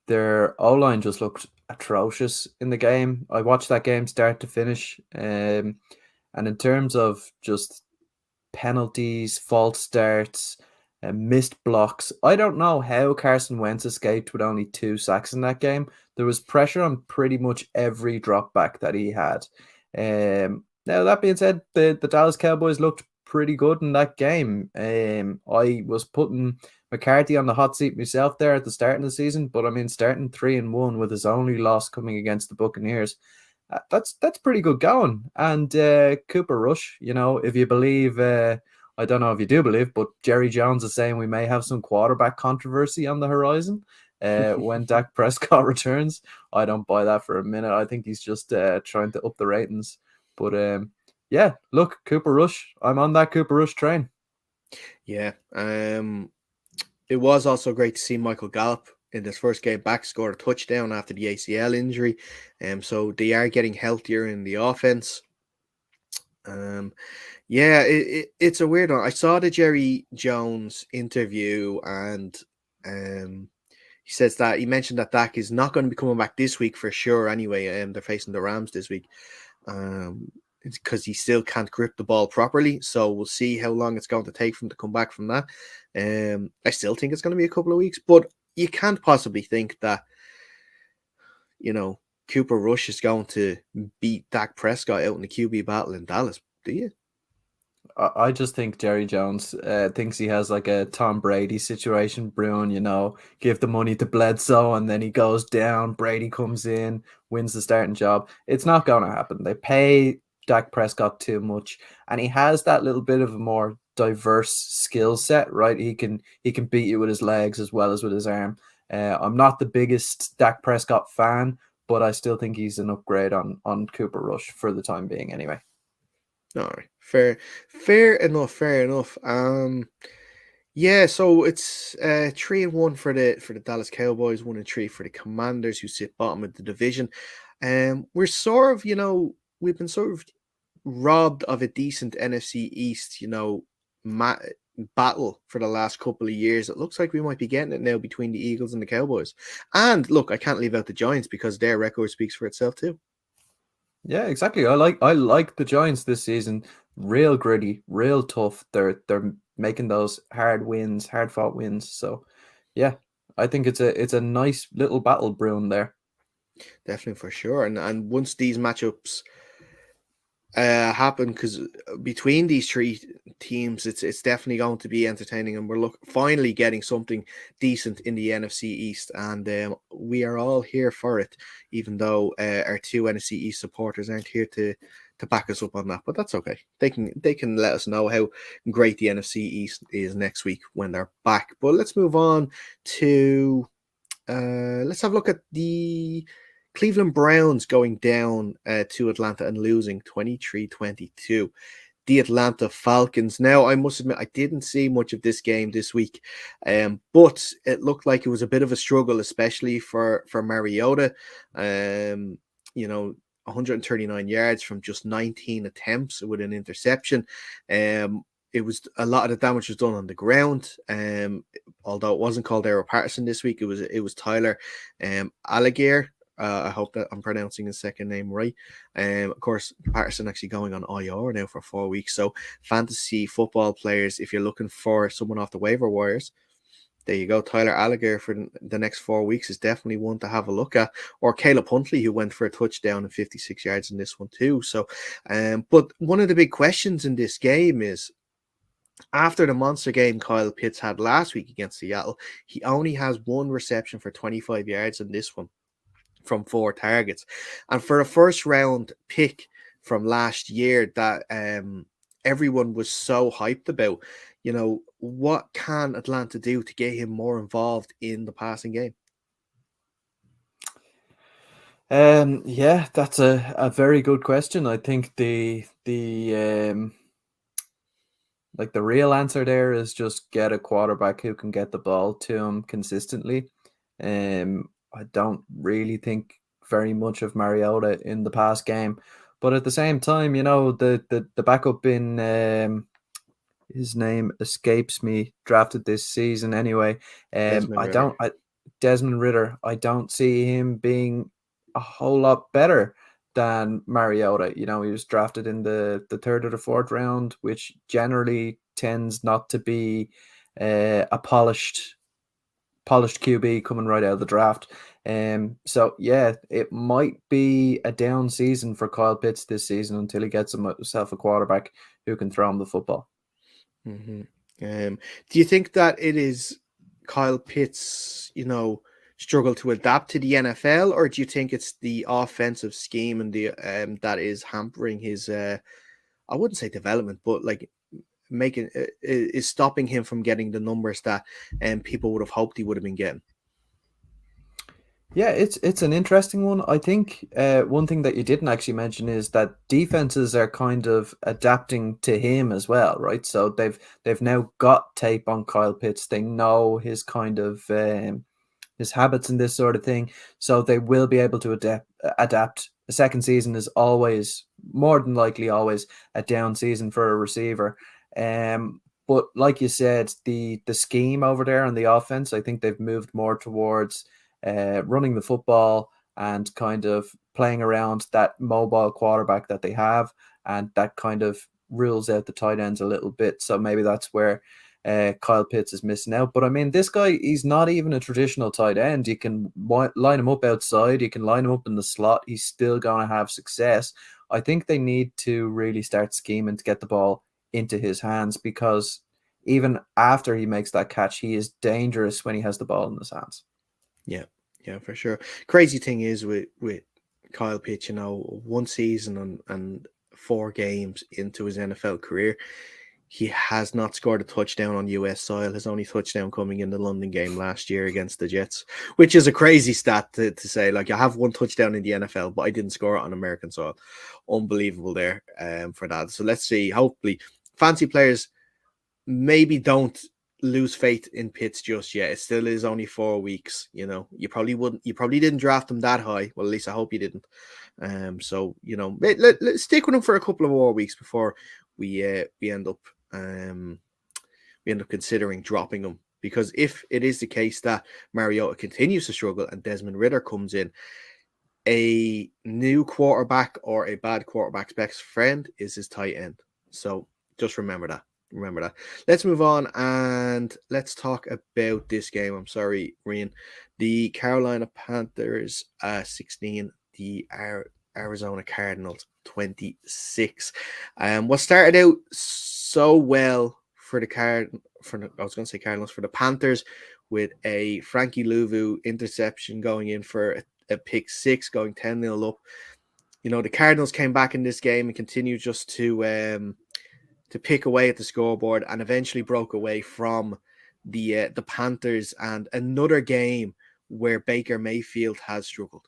Speaker 2: their O-line just looked atrocious in the game. I watched that game start to finish. And in terms of just penalties, false starts, missed blocks, I don't know how Carson Wentz escaped with only 2 sacks in that game. There was pressure on pretty much every drop back that he had. Now, that being said, the Dallas Cowboys looked pretty good in that game. I was putting McCarthy on the hot seat myself there at the start of the season, but I mean, starting 3-1 with his only loss coming against the Buccaneers, that's pretty good going. And Cooper Rush, if you believe, I don't know if you do believe, but Jerry Jones is saying we may have some quarterback controversy on the horizon when Dak Prescott returns. I don't buy that for a minute. I think he's just trying to up the ratings. But yeah, look, Cooper Rush, I'm on that Cooper Rush train.
Speaker 1: Yeah. It was also great to see Michael Gallup in this first game back score a touchdown after the ACL injury. So they are getting healthier in the offense. Yeah, it's a weird one. I saw the Jerry Jones interview, and he says that he mentioned that Dak is not going to be coming back this week for sure. Anyway, they're facing the Rams this week. It's because he still can't grip the ball properly. So we'll see how long it's going to take for him to come back from that. I still think it's going to be a couple of weeks, but you can't possibly think that, Cooper Rush is going to beat Dak Prescott out in the QB battle in Dallas, do you?
Speaker 2: I just think Jerry Jones thinks he has like a Tom Brady situation brewing, give the money to Bledsoe and then he goes down, Brady comes in, wins the starting job. It's not going to happen. They pay Dak Prescott too much, and he has that little bit of a more diverse skill set, right? He can beat you with his legs as well as with his arm. I'm not the biggest Dak Prescott fan, but I still think he's an upgrade on Cooper Rush for the time being anyway.
Speaker 1: All right, fair enough. Yeah, so it's 3-1 for the Dallas Cowboys, 1-3 for the Commanders, who sit bottom of the division. We're sort of, we've been sort of robbed of a decent NFC East, battle for the last couple of years. It looks like we might be getting it now between the Eagles and the Cowboys. And look, I can't leave out the Giants because their record speaks for itself too.
Speaker 2: Yeah, exactly. I like the Giants this season. Real gritty, real tough. They're making those hard fought wins. So yeah, I think it's a nice little battle brewing there.
Speaker 1: Definitely, for sure. And once these matchups happen, because between these three teams, it's definitely going to be entertaining, and we're finally getting something decent in the NFC East, and we are all here for it, even though our two NFC East supporters aren't here to back us up on that. But that's okay. They can let us know how great the NFC East is next week when they're back. But let's move on to let's have a look at the Cleveland Browns going down to Atlanta and losing 23-22. The Atlanta Falcons. Now, I must admit, I didn't see much of this game this week, but it looked like it was a bit of a struggle, especially for Mariota. 139 yards from just 19 attempts with an interception. It was a lot of the damage was done on the ground. Although it wasn't called Daryl Patterson this week, it was Tyler Algier. I hope that I'm pronouncing his second name right. Of course, Patterson actually going on IR now for 4 weeks. So fantasy football players, if you're looking for someone off the waiver wires, there you go. Tyler Algier for the next 4 weeks is definitely one to have a look at. Or Caleb Huntley, who went for a touchdown and 56 yards in this one too. So, but one of the big questions in this game is, after the monster game Kyle Pitts had last week against Seattle, he only has one reception for 25 yards in this one from 4 targets. And for a first round pick from last year that everyone was so hyped about, what can Atlanta do to get him more involved in the passing game?
Speaker 2: Yeah, that's a very good question. I think the like the real answer there is just get a quarterback who can get the ball to him consistently. I don't really think very much of Mariota in the past game, but at the same time, the backup in his name escapes me, drafted this season anyway.
Speaker 1: Desmond
Speaker 2: I
Speaker 1: Ritter.
Speaker 2: don't. Desmond Ridder, I don't see him being a whole lot better than Mariota. He was drafted in the third or the fourth round, which generally tends not to be a polished QB coming right out of the draft. So yeah, it might be a down season for Kyle Pitts this season until he gets himself a quarterback who can throw him the football.
Speaker 1: Mm-hmm. Do you think that it is Kyle Pitts, struggle to adapt to the NFL, or do you think it's the offensive scheme and the that is hampering his I wouldn't say development, but like making is stopping him from getting the numbers that people would have hoped he would have been getting?
Speaker 2: Yeah, it's an interesting one. I think one thing that you didn't actually mention is that defenses are kind of adapting to him as well, right? So they've now got tape on Kyle Pitts. They know his kind of his habits and this sort of thing, so they will be able to adapt. The second season is always, more than likely, always a down season for a receiver. But like you said, the scheme over there on the offense, I think they've moved more towards running the football and kind of playing around that mobile quarterback that they have, and that kind of rules out the tight ends a little bit. So maybe that's where Kyle Pitts is missing out. But I mean, this guy, he's not even a traditional tight end. You can line him up outside, you can line him up in the slot. He's still going to have success. I think they need to really start scheming to get the ball into his hands, because even after he makes that catch, he is dangerous when he has the ball in his hands.
Speaker 1: Yeah, for sure. Crazy thing is with Kyle Pitts, 1 season and 4 games into his NFL career, he has not scored a touchdown on US soil. His only touchdown coming in the London game last year against the Jets, which is a crazy stat to say. Like, I have 1 touchdown in the NFL, but I didn't score it on American soil. Unbelievable there for that. So let's see. Hopefully, fancy players maybe don't lose faith in Pitts just yet. It still is only 4 weeks. You probably didn't draft him that high. Well, at least I hope you didn't. So let's stick with him for a couple of more weeks before we end up considering dropping him. Because if it is the case that Mariota continues to struggle and Desmond Ridder comes in, a new quarterback or a bad quarterback's best friend is his tight end. So just remember that. Let's move on and let's talk about this game. I'm sorry, Rian. The Carolina Panthers 16, the Arizona Cardinals 26. What started out so well for the Cardinals, for the Panthers, with a Frankie Louvu interception going in for a pick 6, going 10-0 up. The Cardinals came back in this game and continued just to pick away at the scoreboard, and eventually broke away from the Panthers, and another game where Baker Mayfield has struggled.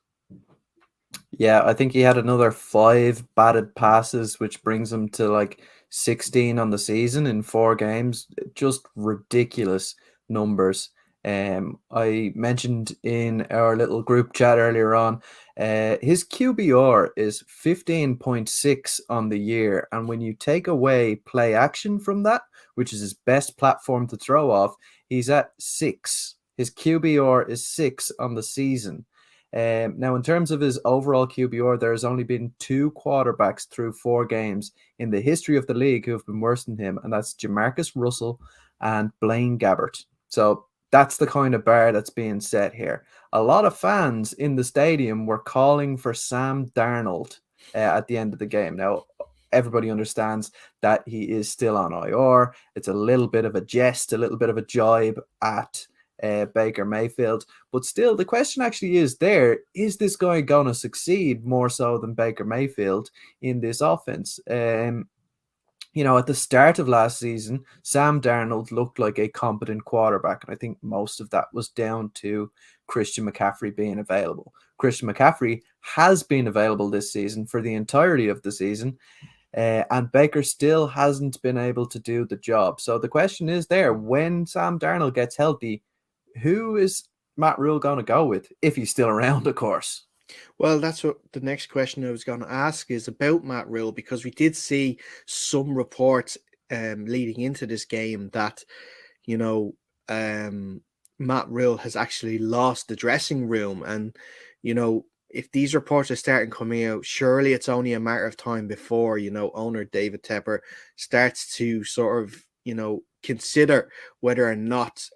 Speaker 2: Yeah, I think he had another 5 batted passes, which brings him to like 16 on the season in 4 games. Just ridiculous numbers. I mentioned in our little group chat earlier on, his QBR is 15.6 on the year. And when you take away play action from that, which is his best platform to throw off, he's at 6. His QBR is 6 on the season. Now, in terms of his overall QBR, there's only been 2 quarterbacks through 4 games in the history of the league who have been worse than him, and that's Jamarcus Russell and Blaine Gabbert. So that's the kind of bar that's being set here. A lot of fans in the stadium were calling for Sam Darnold at the end of the game. Now, everybody understands that he is still on IR. It's a little bit of a jest, a little bit of a jibe at Baker Mayfield. But still, the question actually is this guy going to succeed more so than Baker Mayfield in this offense? At the start of last season, Sam Darnold looked like a competent quarterback, and I think most of that was down to Christian McCaffrey being available. Christian McCaffrey has been available this season for the entirety of the season, and Baker still hasn't been able to do the job. So the question is when Sam Darnold gets healthy, who is Matt Rule going to go with, if he's still around, of course?
Speaker 1: Well, that's what the next question I was going to ask is about Matt Rule, because we did see some reports leading into this game that, Matt Rule has actually lost the dressing room. And, if these reports are starting coming out, surely it's only a matter of time before, owner David Tepper starts to sort of, consider whether or not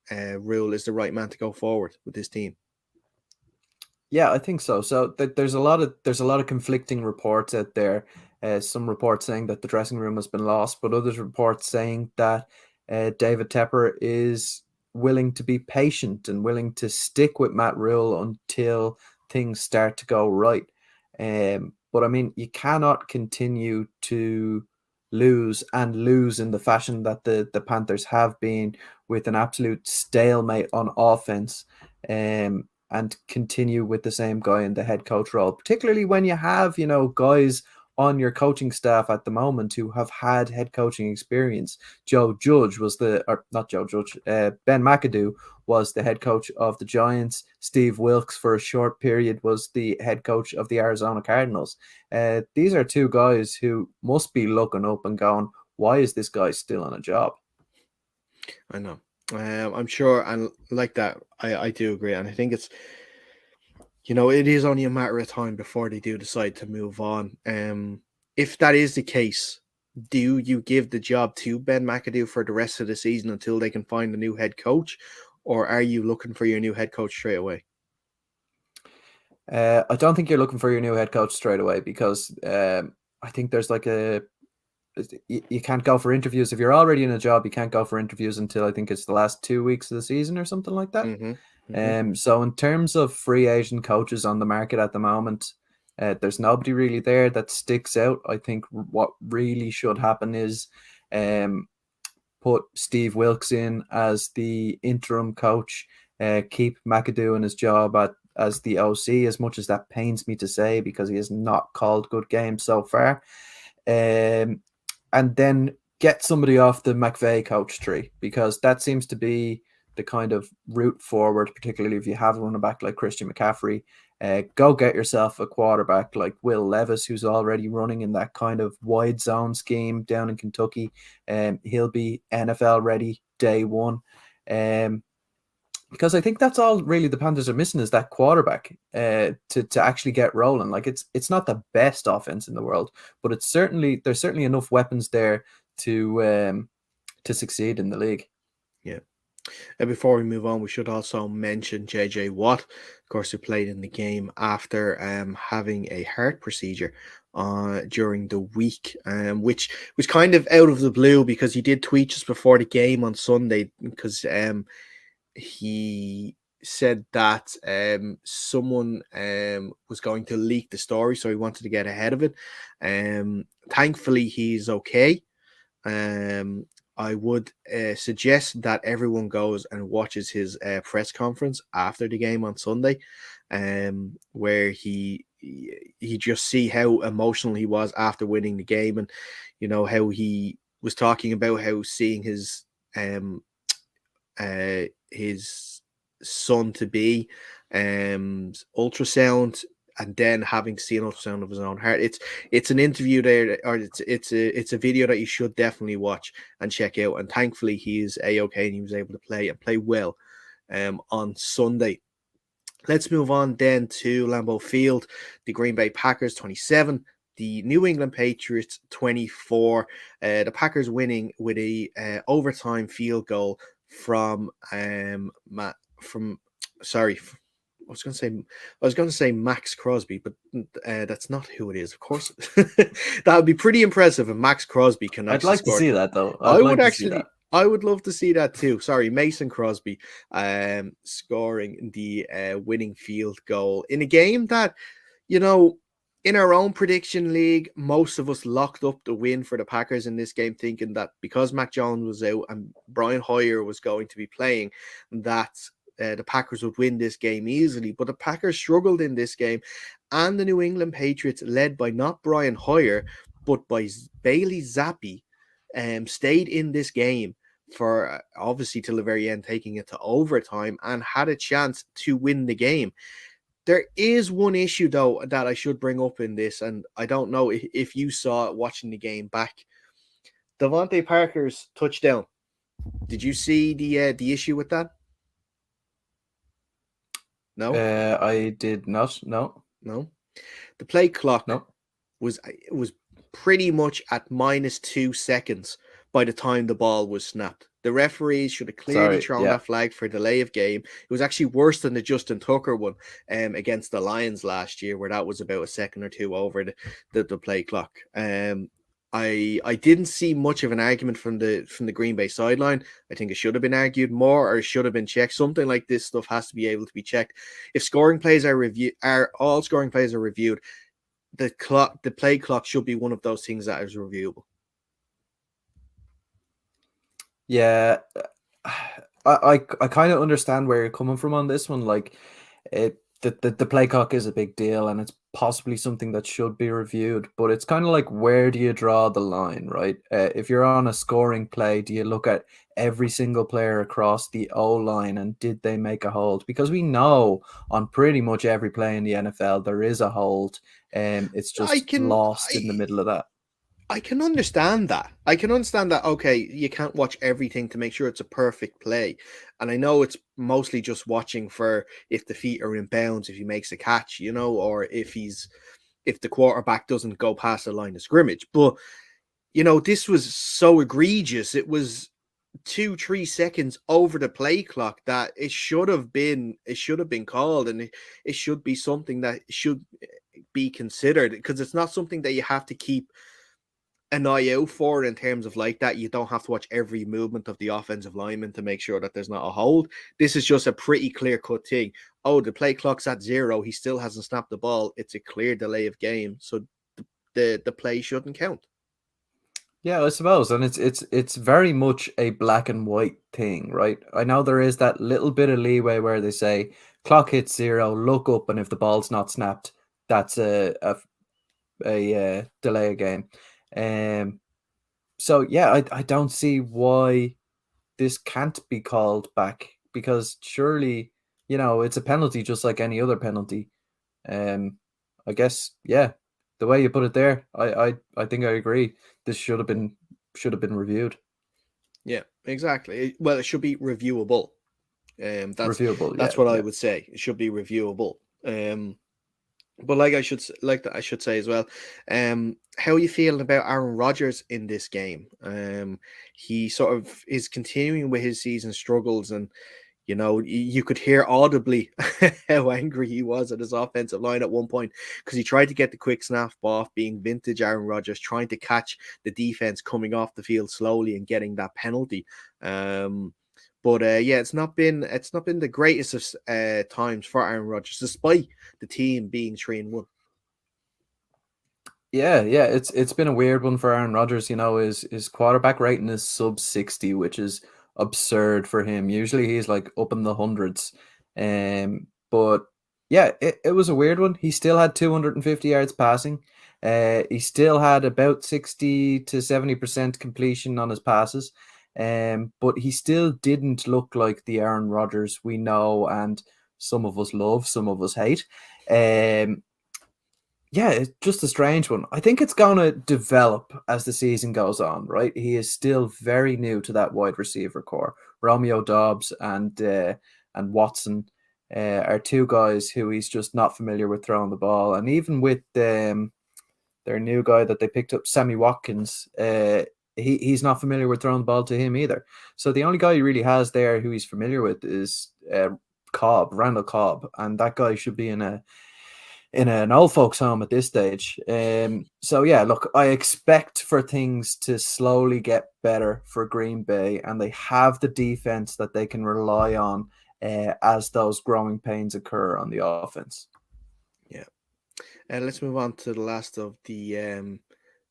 Speaker 1: Rule is the right man to go forward with this team.
Speaker 2: Yeah, I think so. So there's a lot of conflicting reports out there. Some reports saying that the dressing room has been lost, but others reports saying that David Tepper is willing to be patient and willing to stick with Matt Rule until things start to go right. But I mean, you cannot continue to lose in the fashion that the Panthers have been, with an absolute stalemate on offense. And continue with the same guy in the head coach role, particularly when you have, guys on your coaching staff at the moment who have had head coaching experience. Ben McAdoo was the head coach of the Giants. Steve Wilkes, for a short period, was the head coach of the Arizona Cardinals. These are two guys who must be looking up and going, why is this guy still on a job?
Speaker 1: I know. I'm sure, and like that, I do agree, and I think it's, it is only a matter of time before they do decide to move on. If that is the case, do you give the job to Ben McAdoo for the rest of the season until they can find a new head coach, or are you looking for your new head coach straight away?
Speaker 2: I don't think you're looking for your new head coach straight away, because I think there's you can't go for interviews. If you're already in a job, you can't go for interviews until I think it's the last 2 weeks of the season or something like that.
Speaker 1: Mm-hmm. Mm-hmm.
Speaker 2: So in terms of free agent coaches on the market at the moment, there's nobody really there that sticks out. I think what really should happen is put Steve Wilkes in as the interim coach, keep McAdoo in his job as the OC, as much as that pains me to say, because he has not called good games so far. And then get somebody off the McVay coach tree, because that seems to be the kind of route forward, particularly if you have a running back like Christian McCaffrey. Go get yourself a quarterback like Will Levis, who's already running in that kind of wide zone scheme down in Kentucky. He'll be NFL ready day one. Because I think that's all really the Panthers are missing, is that quarterback to actually get rolling. Like, it's not the best offense in the world, but there's certainly enough weapons there to succeed in the league.
Speaker 1: Yeah. And before we move on, we should also mention JJ Watt, of course, who played in the game after having a heart procedure during the week, which was kind of out of the blue, because he did tweet just before the game on Sunday, because he said that someone was going to leak the story, so he wanted to get ahead of it. Thankfully, he's okay. I would suggest that everyone goes and watches his press conference after the game on Sunday, where he just see how emotional he was after winning the game, and how he was talking about how seeing his son to be ultrasound, and then having to see an ultrasound of his own heart. It's an interview there, or it's a video that you should definitely watch and check out. And thankfully he is A-okay, and he was able to play well on Sunday. Let's move on then to Lambeau Field. The Green Bay Packers 27, the New England Patriots 24. The Packers winning with a overtime field goal from I was going to say Max Crosby, but that's not who it is. Of course, that would be pretty impressive if Max Crosby can.
Speaker 2: I'd like to see that, though.
Speaker 1: I would love to see that too. Sorry, Mason Crosby, scoring the winning field goal in a game that, in our own prediction league, most of us locked up the win for the Packers in this game, thinking that because Mac Jones was out and Brian Hoyer was going to be playing, that the Packers would win this game easily. But the Packers struggled in this game, and the New England Patriots, led by not Brian Hoyer, but by Bailey Zappi, stayed in this game for obviously till the very end, taking it to overtime, and had a chance to win the game. There is one issue, though, that I should bring up in this, and I don't know if you saw it watching the game back. Devontae Parker's touchdown. Did you see the issue with that? No,
Speaker 2: I did not. No,
Speaker 1: no. The play clock
Speaker 2: no.
Speaker 1: was pretty much at -2 seconds by the time the ball was snapped. The referees should have clearly
Speaker 2: Sorry.
Speaker 1: thrown
Speaker 2: Yeah.
Speaker 1: that flag for delay of game. It was actually worse than the Justin Tucker one against the Lions last year, where that was about a second or two over the play clock. I didn't see much of an argument from the Green Bay sideline. I think it should have been argued more, or it should have been checked. Something like this stuff has to be able to be checked. If scoring plays are all scoring plays are reviewed, the play clock should be one of those things that is reviewable.
Speaker 2: Yeah, I kind of understand where you're coming from on this one. Like, the play clock is a big deal, and it's possibly something that should be reviewed. But it's kind of like, where do you draw the line, right? If you're on a scoring play, do you look at every single player across the O line and did they make a hold? Because we know on pretty much every play in the NFL there is a hold, and it's
Speaker 1: I
Speaker 2: just
Speaker 1: can
Speaker 2: lost in the
Speaker 1: I
Speaker 2: middle of that.
Speaker 1: I can understand that. I can understand that. Okay, you can't watch everything to make sure it's a perfect play, and I know it's mostly just watching for if the feet are in bounds, if he makes a catch, or if the quarterback doesn't go past the line of scrimmage. But this was so egregious. It was 2-3 seconds over the play clock that it should have been called, and it should be something that should be considered, because it's not something that you have to keep an eye out for in terms of like that. You don't have to watch every movement of the offensive lineman to make sure that there's not a hold. This is just a pretty clear cut thing. Oh, the play clock's at 0. He still hasn't snapped the ball. It's a clear delay of game. So the play shouldn't count.
Speaker 2: Yeah, I suppose, and it's very much a black and white thing, right? I know there is that little bit of leeway where they say clock hits 0, look up, and if the ball's not snapped, that's a delay of game. Um, so yeah, I don't see why this can't be called back, because surely, it's a penalty just like any other penalty. Um, I guess, yeah, the way you put it there, I think I agree. This should have been reviewed.
Speaker 1: Yeah, exactly. Well, it should be reviewable. That's
Speaker 2: Reviewable, yeah,
Speaker 1: that's what I
Speaker 2: yeah.
Speaker 1: would say. It should be reviewable. But like I should say as well, how are you feeling about Aaron Rodgers in this game? He sort of is continuing with his season struggles, and you could hear audibly how angry he was at his offensive line at one point, because he tried to get the quick snap off, being vintage Aaron Rodgers, trying to catch the defense coming off the field slowly and getting that penalty. But yeah, it's not been the greatest of times for Aaron Rodgers, despite the team being 3-1.
Speaker 2: Yeah, yeah, it's been a weird one for Aaron Rodgers. His quarterback rating is sub 60, which is absurd for him. Usually he's like up in the hundreds. But yeah, it was a weird one. He still had 250 yards passing. He still had about 60 to 70% completion on his passes. But he still didn't look like the Aaron Rodgers we know, and some of us love, some of us hate. Um, yeah, it's just a strange one. I think it's going to develop as the season goes on, right? He is still very new to that wide receiver core. Romeo Dobbs and Watson are two guys who he's just not familiar with throwing the ball, and even with their new guy that they picked up, Sammy Watkins, he's not familiar with throwing the ball to him either. So the only guy he really has there who he's familiar with is Randall Cobb, and that guy should be in an old folks home at this stage. So yeah, look, I expect for things to slowly get better for Green Bay, and they have the defense that they can rely on as those growing pains occur on the offense.
Speaker 1: Yeah. Let's move on to the last of the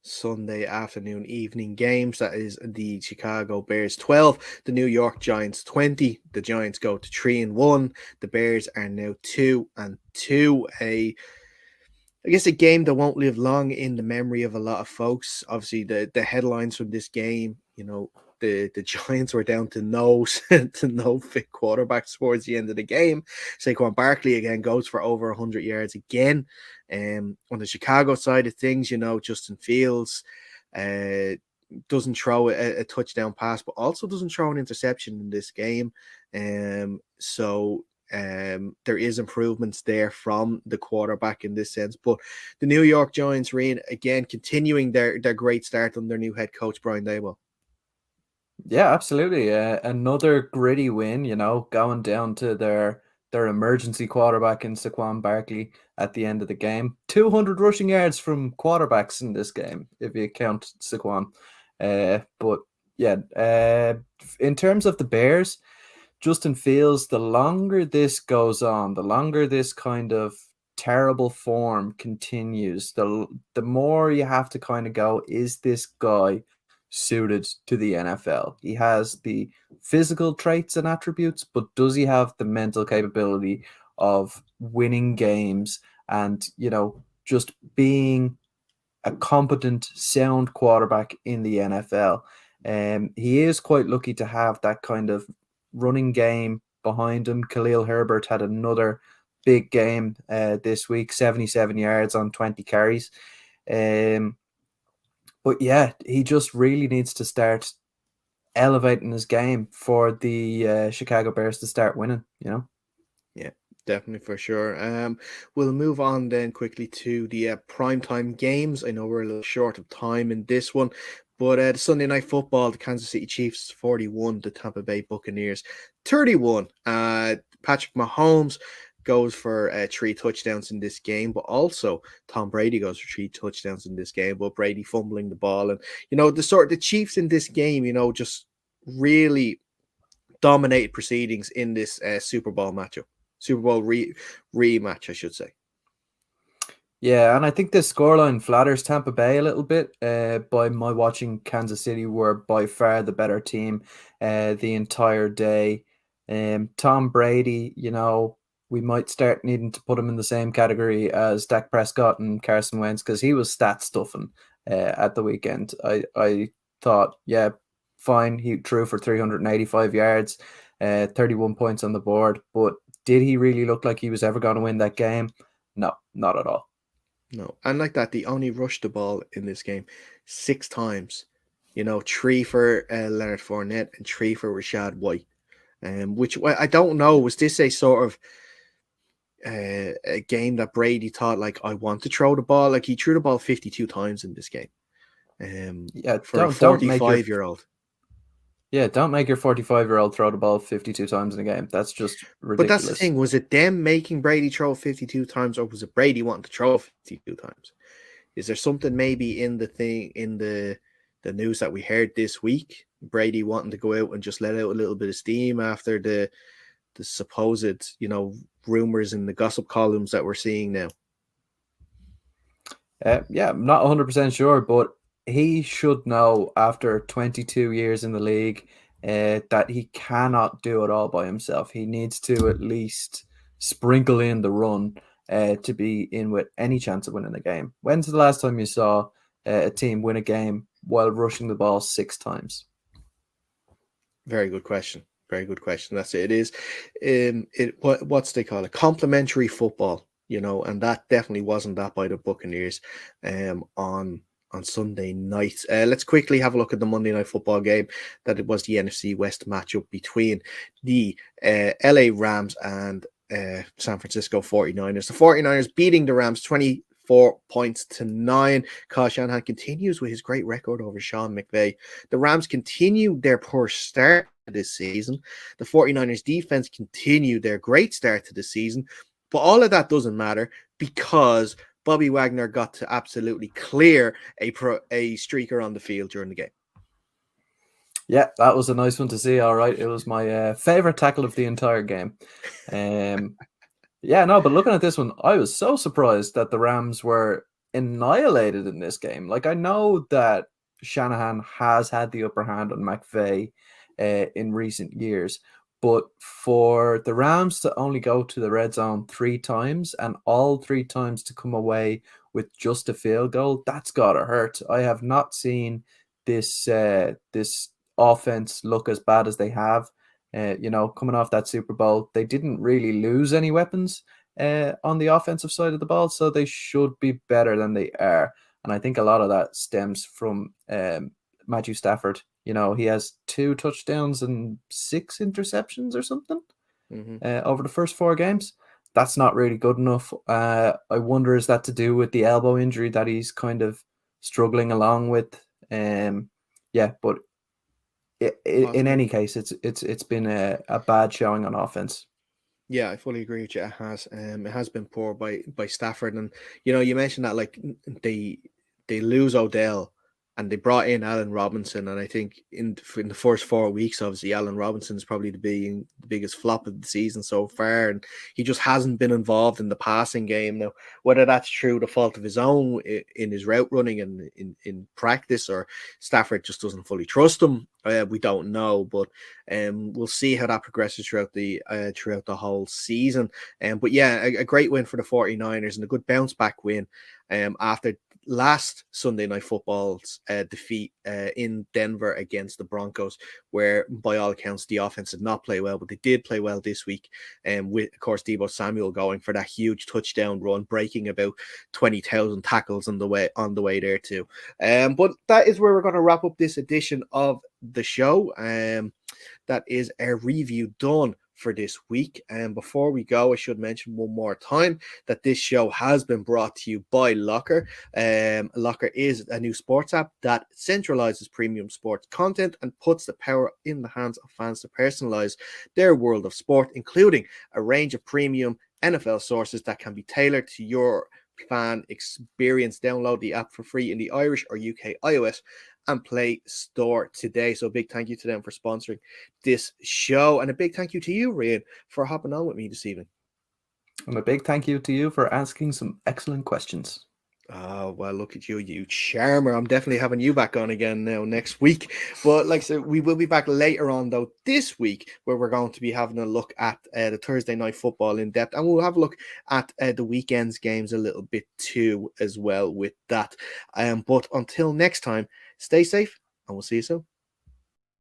Speaker 1: Sunday afternoon evening games. That is the Chicago Bears 12, the New York Giants 20. The Giants go to 3-1. The Bears are now 2-2. I guess a game that won't live long in the memory of a lot of folks. Obviously, the headlines from this game, the Giants were down to no fit quarterbacks towards the end of the game. Saquon Barkley again goes for over 100 yards again. On the Chicago side of things, Justin Fields doesn't throw a touchdown pass, but also doesn't throw an interception in this game. So There is improvements there from the quarterback in this sense. But the New York Giants, Rian, again, continuing their great start under their new head coach, Brian Daboll.
Speaker 2: Yeah, absolutely. Another gritty win, going down to their emergency quarterback in Saquon Barkley at the end of the game. 200 rushing yards from quarterbacks in this game, if you count Saquon. But yeah, in terms of the Bears, Justin Fields, the longer this goes on, the longer this kind of terrible form continues, the more you have to kind of go, is this guy suited to the NFL? He has the physical traits and attributes, but does he have the mental capability of winning games and, just being a competent, sound quarterback in the NFL? He is quite lucky to have that kind of running game behind him. Khalil Herbert had another big game this week, 77 yards on 20 carries. But yeah, he just really needs to start elevating his game for the Chicago Bears to start winning,
Speaker 1: Yeah, definitely for sure. We'll move on then quickly to the primetime games. I know we're a little short of time in this one, but the Sunday Night Football, the Kansas City Chiefs 41, the Tampa Bay Buccaneers 31. Patrick Mahomes goes for 3 touchdowns in this game, but also Tom Brady goes for 3 touchdowns in this game, but Brady fumbling the ball. And, the Chiefs in this game, just really dominated proceedings in this Super Bowl matchup. Super Bowl rematch, I should say.
Speaker 2: Yeah, and I think the scoreline flatters Tampa Bay a little bit. By my watching, Kansas City were by far the better team the entire day. Tom Brady, we might start needing to put him in the same category as Dak Prescott and Carson Wentz, because he was stat stuffing at the weekend. I thought, yeah, fine, he threw for 385 yards, 31 points on the board, but did he really look like he was ever going to win that game? No, not at all.
Speaker 1: No, and like that, they only rushed the ball in this game 6 times. 3 for Leonard Fournette and 3 for Rashad White. Which I don't know, was this a sort of a game that Brady thought, like, I want to throw the ball? Like, he threw the ball 52 times in this game.
Speaker 2: Yeah,
Speaker 1: for a 45-year-old.
Speaker 2: Yeah, don't make your 45-year-old throw the ball 52 times in a game. That's just ridiculous.
Speaker 1: But that's the thing. Was it them making Brady throw 52 times, or was it Brady wanting to throw 52 times? Is there something maybe in the news that we heard this week? Brady wanting to go out and just let out a little bit of steam after the supposed, rumors in the gossip columns that we're seeing now.
Speaker 2: Yeah, I'm not 100% sure, but he should know after 22 years in the league that he cannot do it all by himself. He needs to at least sprinkle in the run to be in with any chance of winning a game. When's the last time you saw a team win a game while rushing the ball 6 times?
Speaker 1: Very good question. Very good question. That's it. It is what's they call it? Complementary football, and that definitely wasn't that by the Buccaneers on Sunday night. Let's quickly have a look at the Monday Night Football game. That it was the NFC West matchup between the LA Rams and San Francisco 49ers. The 49ers beating the Rams 24 points to 9. Kyle Shanahan continues with his great record over Sean McVay. The Rams continue their poor start this season. The 49ers defense continued their great start to the season. But all of that doesn't matter because Bobby Wagner got to absolutely clear a streaker on the field during the game.
Speaker 2: Yeah, that was a nice one to see. All right. It was my favorite tackle of the entire game. Yeah, no, but looking at this one, I was so surprised that the Rams were annihilated in this game. Like, I know that Shanahan has had the upper hand on McVay in recent years, but for the Rams to only go to the red zone 3 times and all 3 times to come away with just a field goal, that's gotta hurt. I have not seen this offense look as bad as they have. Coming off that Super Bowl, they didn't really lose any weapons on the offensive side of the ball, so they should be better than they are. And I think a lot of that stems from Matthew Stafford. He has 2 touchdowns and 6 interceptions or something. over the first 4 games. That's not really good enough. I wonder, is that to do with the elbow injury that he's kind of struggling along with? Yeah, but in any case, it's been a bad showing on offense.
Speaker 1: Yeah, I fully agree with you. It has been poor by Stafford, and you mentioned that like they lose Odell, and they brought in Allen Robinson, and I think in the first 4 weeks, obviously Allen Robinson is probably the biggest flop of the season so far, and he just hasn't been involved in the passing game. Now, whether that's through the fault of his own in his route running and in practice, or Stafford just doesn't fully trust him, we don't know, but we'll see how that progresses throughout the whole season. But yeah, a great win for the 49ers and a good bounce back win after last Sunday Night Football's defeat in Denver against the Broncos, where by all accounts the offense did not play well, but they did play well this week, with of course Deebo Samuel going for that huge touchdown run, breaking about 20,000 tackles on the way there too. But that is where we're going to wrap up this edition of the show. That is our review done for this week. And before we go, I should mention one more time that this show has been brought to you by Locker. Locker is a new sports app that centralizes premium sports content and puts the power in the hands of fans to personalize their world of sport, including a range of premium NFL sources that can be tailored to your fan experience. Download the app for free in the Irish or UK iOS and Play Store today. So a big thank you to them for sponsoring this show, and a big thank you to you, Rian, for hopping on with me this evening.
Speaker 2: And a big thank you to you for asking some excellent questions.
Speaker 1: Oh, well, look at you, you charmer. I'm definitely having you back on again now next week. But like I said, we will be back later on, though, this week, where we're going to be having a look at the Thursday Night Football in depth. And we'll have a look at the weekend's games a little bit too, as well, with that. But until next time, stay safe, and we'll see you soon.